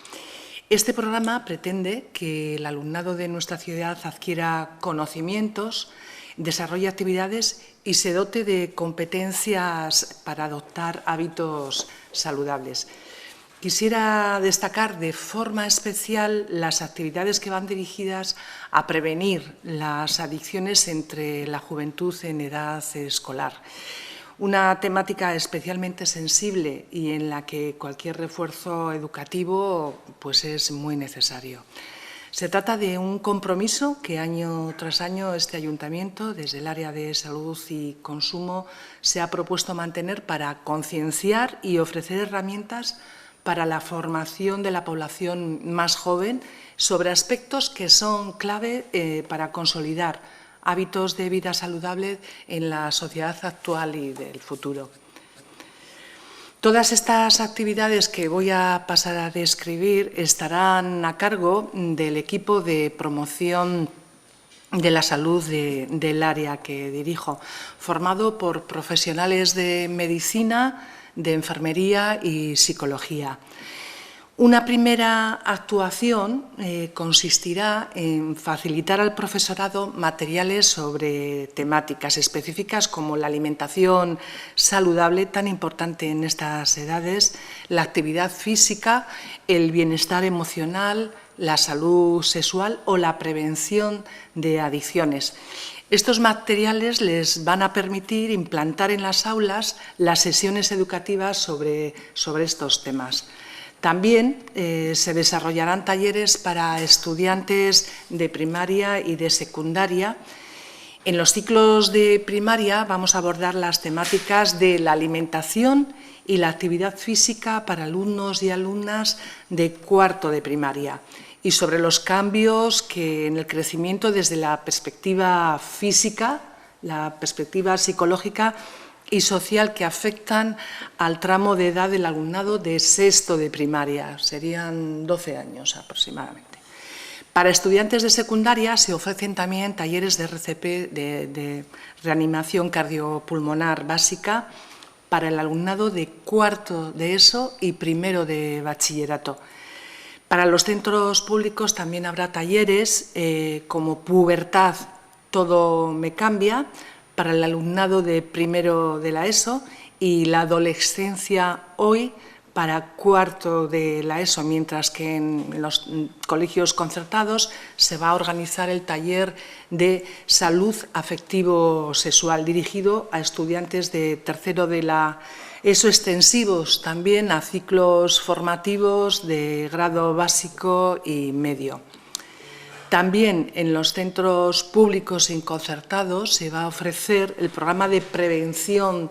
Este programa pretende que el alumnado de nuestra ciudad adquiera conocimientos, desarrolle actividades y se dote de competencias para adoptar hábitos saludables. Quisiera destacar de forma especial las actividades que van dirigidas a prevenir las adicciones entre la juventud en edad escolar. Una temática especialmente sensible y en la que cualquier refuerzo educativo pues es muy necesario. Se trata de un compromiso que año tras año este ayuntamiento, desde el área de salud y consumo, se ha propuesto mantener para concienciar y ofrecer herramientas para la formación de la población más joven sobre aspectos que son clave para consolidar hábitos de vida saludable en la sociedad actual y del futuro. Todas estas actividades que voy a pasar a describir estarán a cargo del equipo de promoción de la salud del área que dirijo, formado por profesionales de medicina, de enfermería y psicología. Una primera actuación consistirá en facilitar al profesorado materiales sobre temáticas específicas como la alimentación saludable, tan importante en estas edades, la actividad física, el bienestar emocional, la salud sexual o la prevención de adicciones. Estos materiales les van a permitir implantar en las aulas las sesiones educativas sobre estos temas. También se desarrollarán talleres para estudiantes de primaria y de secundaria. En los ciclos de primaria vamos a abordar las temáticas de la alimentación y la actividad física para alumnos y alumnas de cuarto de primaria y sobre los cambios que en el crecimiento desde la perspectiva física, la perspectiva psicológica y social que afectan al tramo de edad del alumnado de sexto de primaria, serían 12 años aproximadamente. Para estudiantes de secundaria se ofrecen también talleres de RCP, de reanimación cardiopulmonar básica, para el alumnado de cuarto de ESO y primero de bachillerato. Para los centros públicos también habrá talleres como Pubertad, todo me cambia, para el alumnado de primero de la ESO y la adolescencia hoy para cuarto de la ESO, mientras que en los colegios concertados se va a organizar el taller de salud afectivo-sexual dirigido a estudiantes de tercero de la ESO, extensivos también a ciclos formativos de grado básico y medio. También en los centros públicos y concertados se va a ofrecer el programa de prevención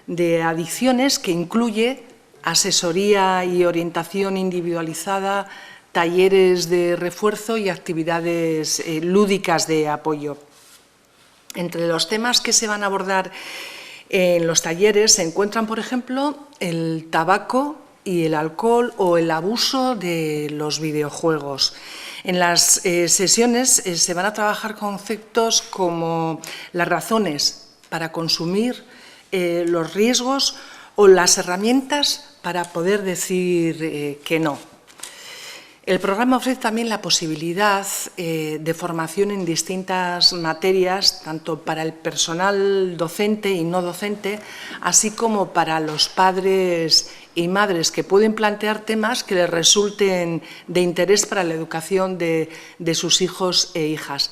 de adicciones que incluye asesoría y orientación individualizada, talleres de refuerzo y actividades lúdicas de apoyo. Entre los temas que se van a abordar en los talleres se encuentran, por ejemplo, el tabaco y el alcohol o el abuso de los videojuegos. En las sesiones se van a trabajar conceptos como las razones para consumir, los riesgos o las herramientas para poder decir que no. El programa ofrece también la posibilidad de formación en distintas materias, tanto para el personal docente y no docente, así como para los padres y madres que pueden plantear temas que les resulten de interés para la educación de sus hijos e hijas.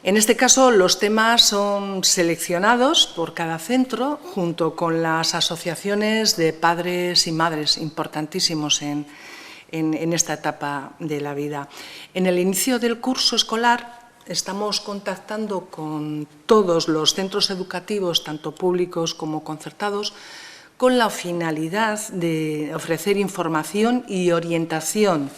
En este caso, los temas son seleccionados por cada centro junto con las asociaciones de padres y madres, importantísimos en esta etapa de la vida. En el inicio del curso escolar estamos contactando con todos los centros educativos, tanto públicos como concertados, con la finalidad de ofrecer información y orientación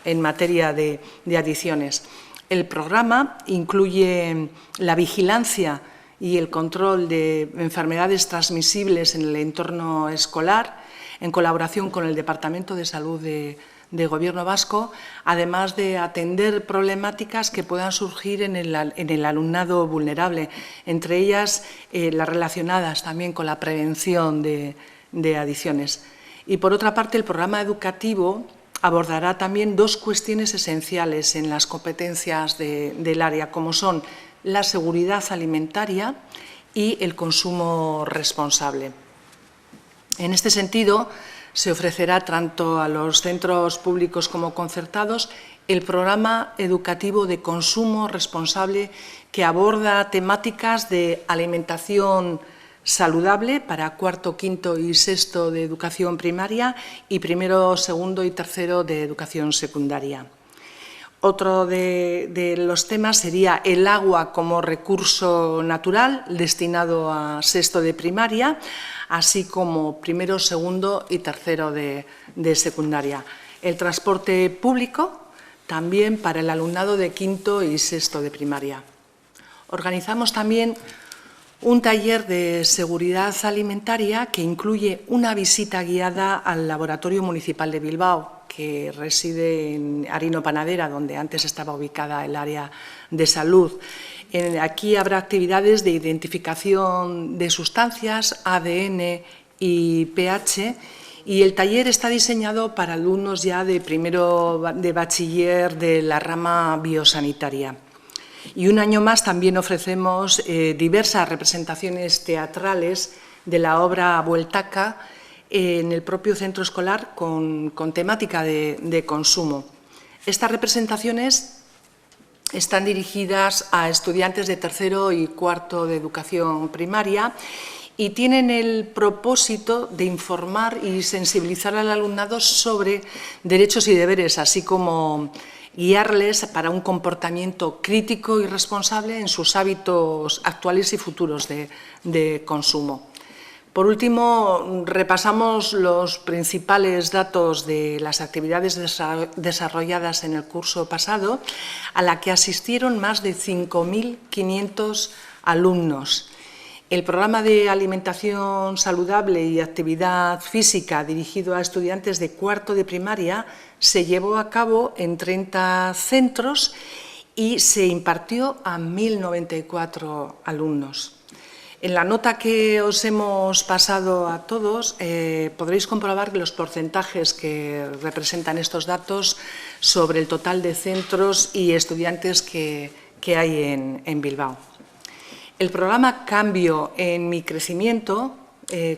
en materia de adicciones. El programa incluye la vigilancia y el control de enfermedades transmisibles en el entorno escolar, en colaboración con el Departamento de Salud de Gobierno vasco, además de atender problemáticas que puedan surgir en el alumnado vulnerable, entre ellas las relacionadas también con la prevención de adicciones. Y, por otra parte, el programa educativo abordará también dos cuestiones esenciales en las competencias del área, como son la seguridad alimentaria y el consumo responsable. En este sentido, se ofrecerá tanto a los centros públicos como concertados el programa educativo de consumo responsable, que aborda temáticas de alimentación saludable para cuarto, quinto y sexto de educación primaria y primero, segundo y tercero de educación secundaria. Otro de los temas sería el agua como recurso natural destinado a sexto de primaria, así como primero, segundo y tercero de secundaria. El transporte público también para el alumnado de quinto y sexto de primaria. Organizamos también un taller de seguridad alimentaria que incluye una visita guiada al Laboratorio Municipal de Bilbao, que reside en Arino Panadera, donde antes estaba ubicada el área de salud. Aquí habrá actividades de identificación de sustancias, ADN y pH, y el taller está diseñado para alumnos ya de primero de bachiller de la rama biosanitaria. Y un año más también ofrecemos diversas representaciones teatrales de la obra Bueltaca en el propio centro escolar con temática de consumo. Estas representaciones están dirigidas a estudiantes de tercero y cuarto de educación primaria y tienen el propósito de informar y sensibilizar al alumnado sobre derechos y deberes, así como guiarles para un comportamiento crítico y responsable en sus hábitos actuales y futuros de consumo. Por último, repasamos los principales datos de las actividades desarrolladas en el curso pasado, a la que asistieron más de 5.500 alumnos. El programa de alimentación saludable y actividad física dirigido a estudiantes de cuarto de primaria se llevó a cabo en 30 centros y se impartió a 1.094 alumnos. En la nota que os hemos pasado a todos podréis comprobar los porcentajes que representan estos datos sobre el total de centros y estudiantes que hay en Bilbao. El programa Cambio en mi crecimiento,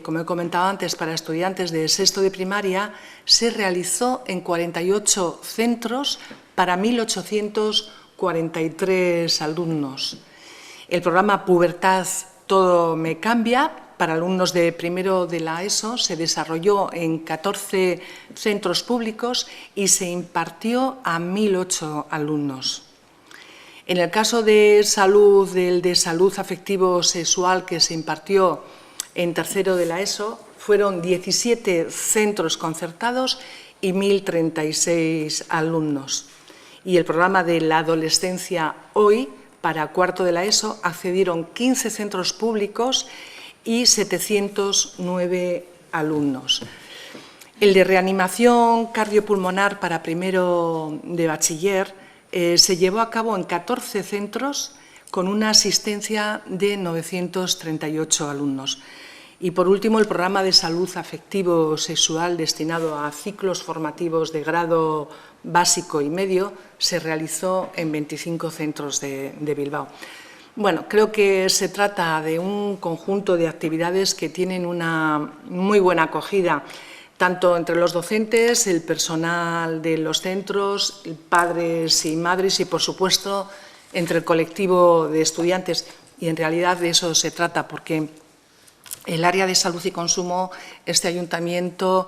como he comentado antes, para estudiantes de sexto de primaria, se realizó en 48 centros para 1.843 alumnos. El programa Pubertad Todo me cambia, para alumnos de primero de la ESO, se desarrolló en 14 centros públicos y se impartió a 1.008 alumnos. En el caso de salud, del de salud afectivo-sexual, que se impartió en tercero de la ESO, fueron 17 centros concertados y 1.036 alumnos. Y el programa de la adolescencia hoy, para cuarto de la ESO, accedieron 15 centros públicos y 709 alumnos. El de reanimación cardiopulmonar para primero de bachiller se llevó a cabo en 14 centros con una asistencia de 938 alumnos. Y, por último, el programa de salud afectivo-sexual destinado a ciclos formativos de grado básico y medio se realizó en 25 centros de Bilbao. Bueno, creo que se trata de un conjunto de actividades que tienen una muy buena acogida, tanto entre los docentes, el personal de los centros, padres y madres y, por supuesto, entre el colectivo de estudiantes, y en realidad de eso se trata, porque el área de salud y consumo, este ayuntamiento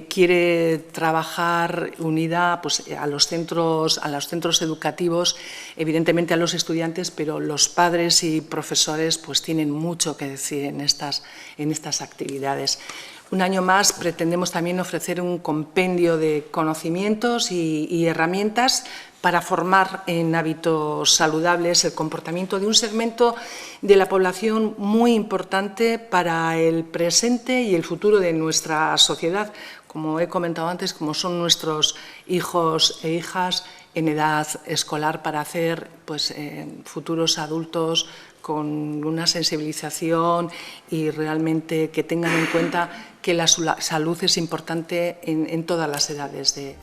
quiere trabajar unida pues, a los centros educativos, evidentemente a los estudiantes, pero los padres y profesores pues, tienen mucho que decir en estas actividades. Un año más pretendemos también ofrecer un compendio de conocimientos y herramientas para formar en hábitos saludables el comportamiento de un segmento de la población muy importante para el presente y el futuro de nuestra sociedad, como he comentado antes, como son nuestros hijos e hijas en edad escolar, para hacer pues, futuros adultos con una sensibilización y realmente que tengan en cuenta que la salud es importante en todas las edades de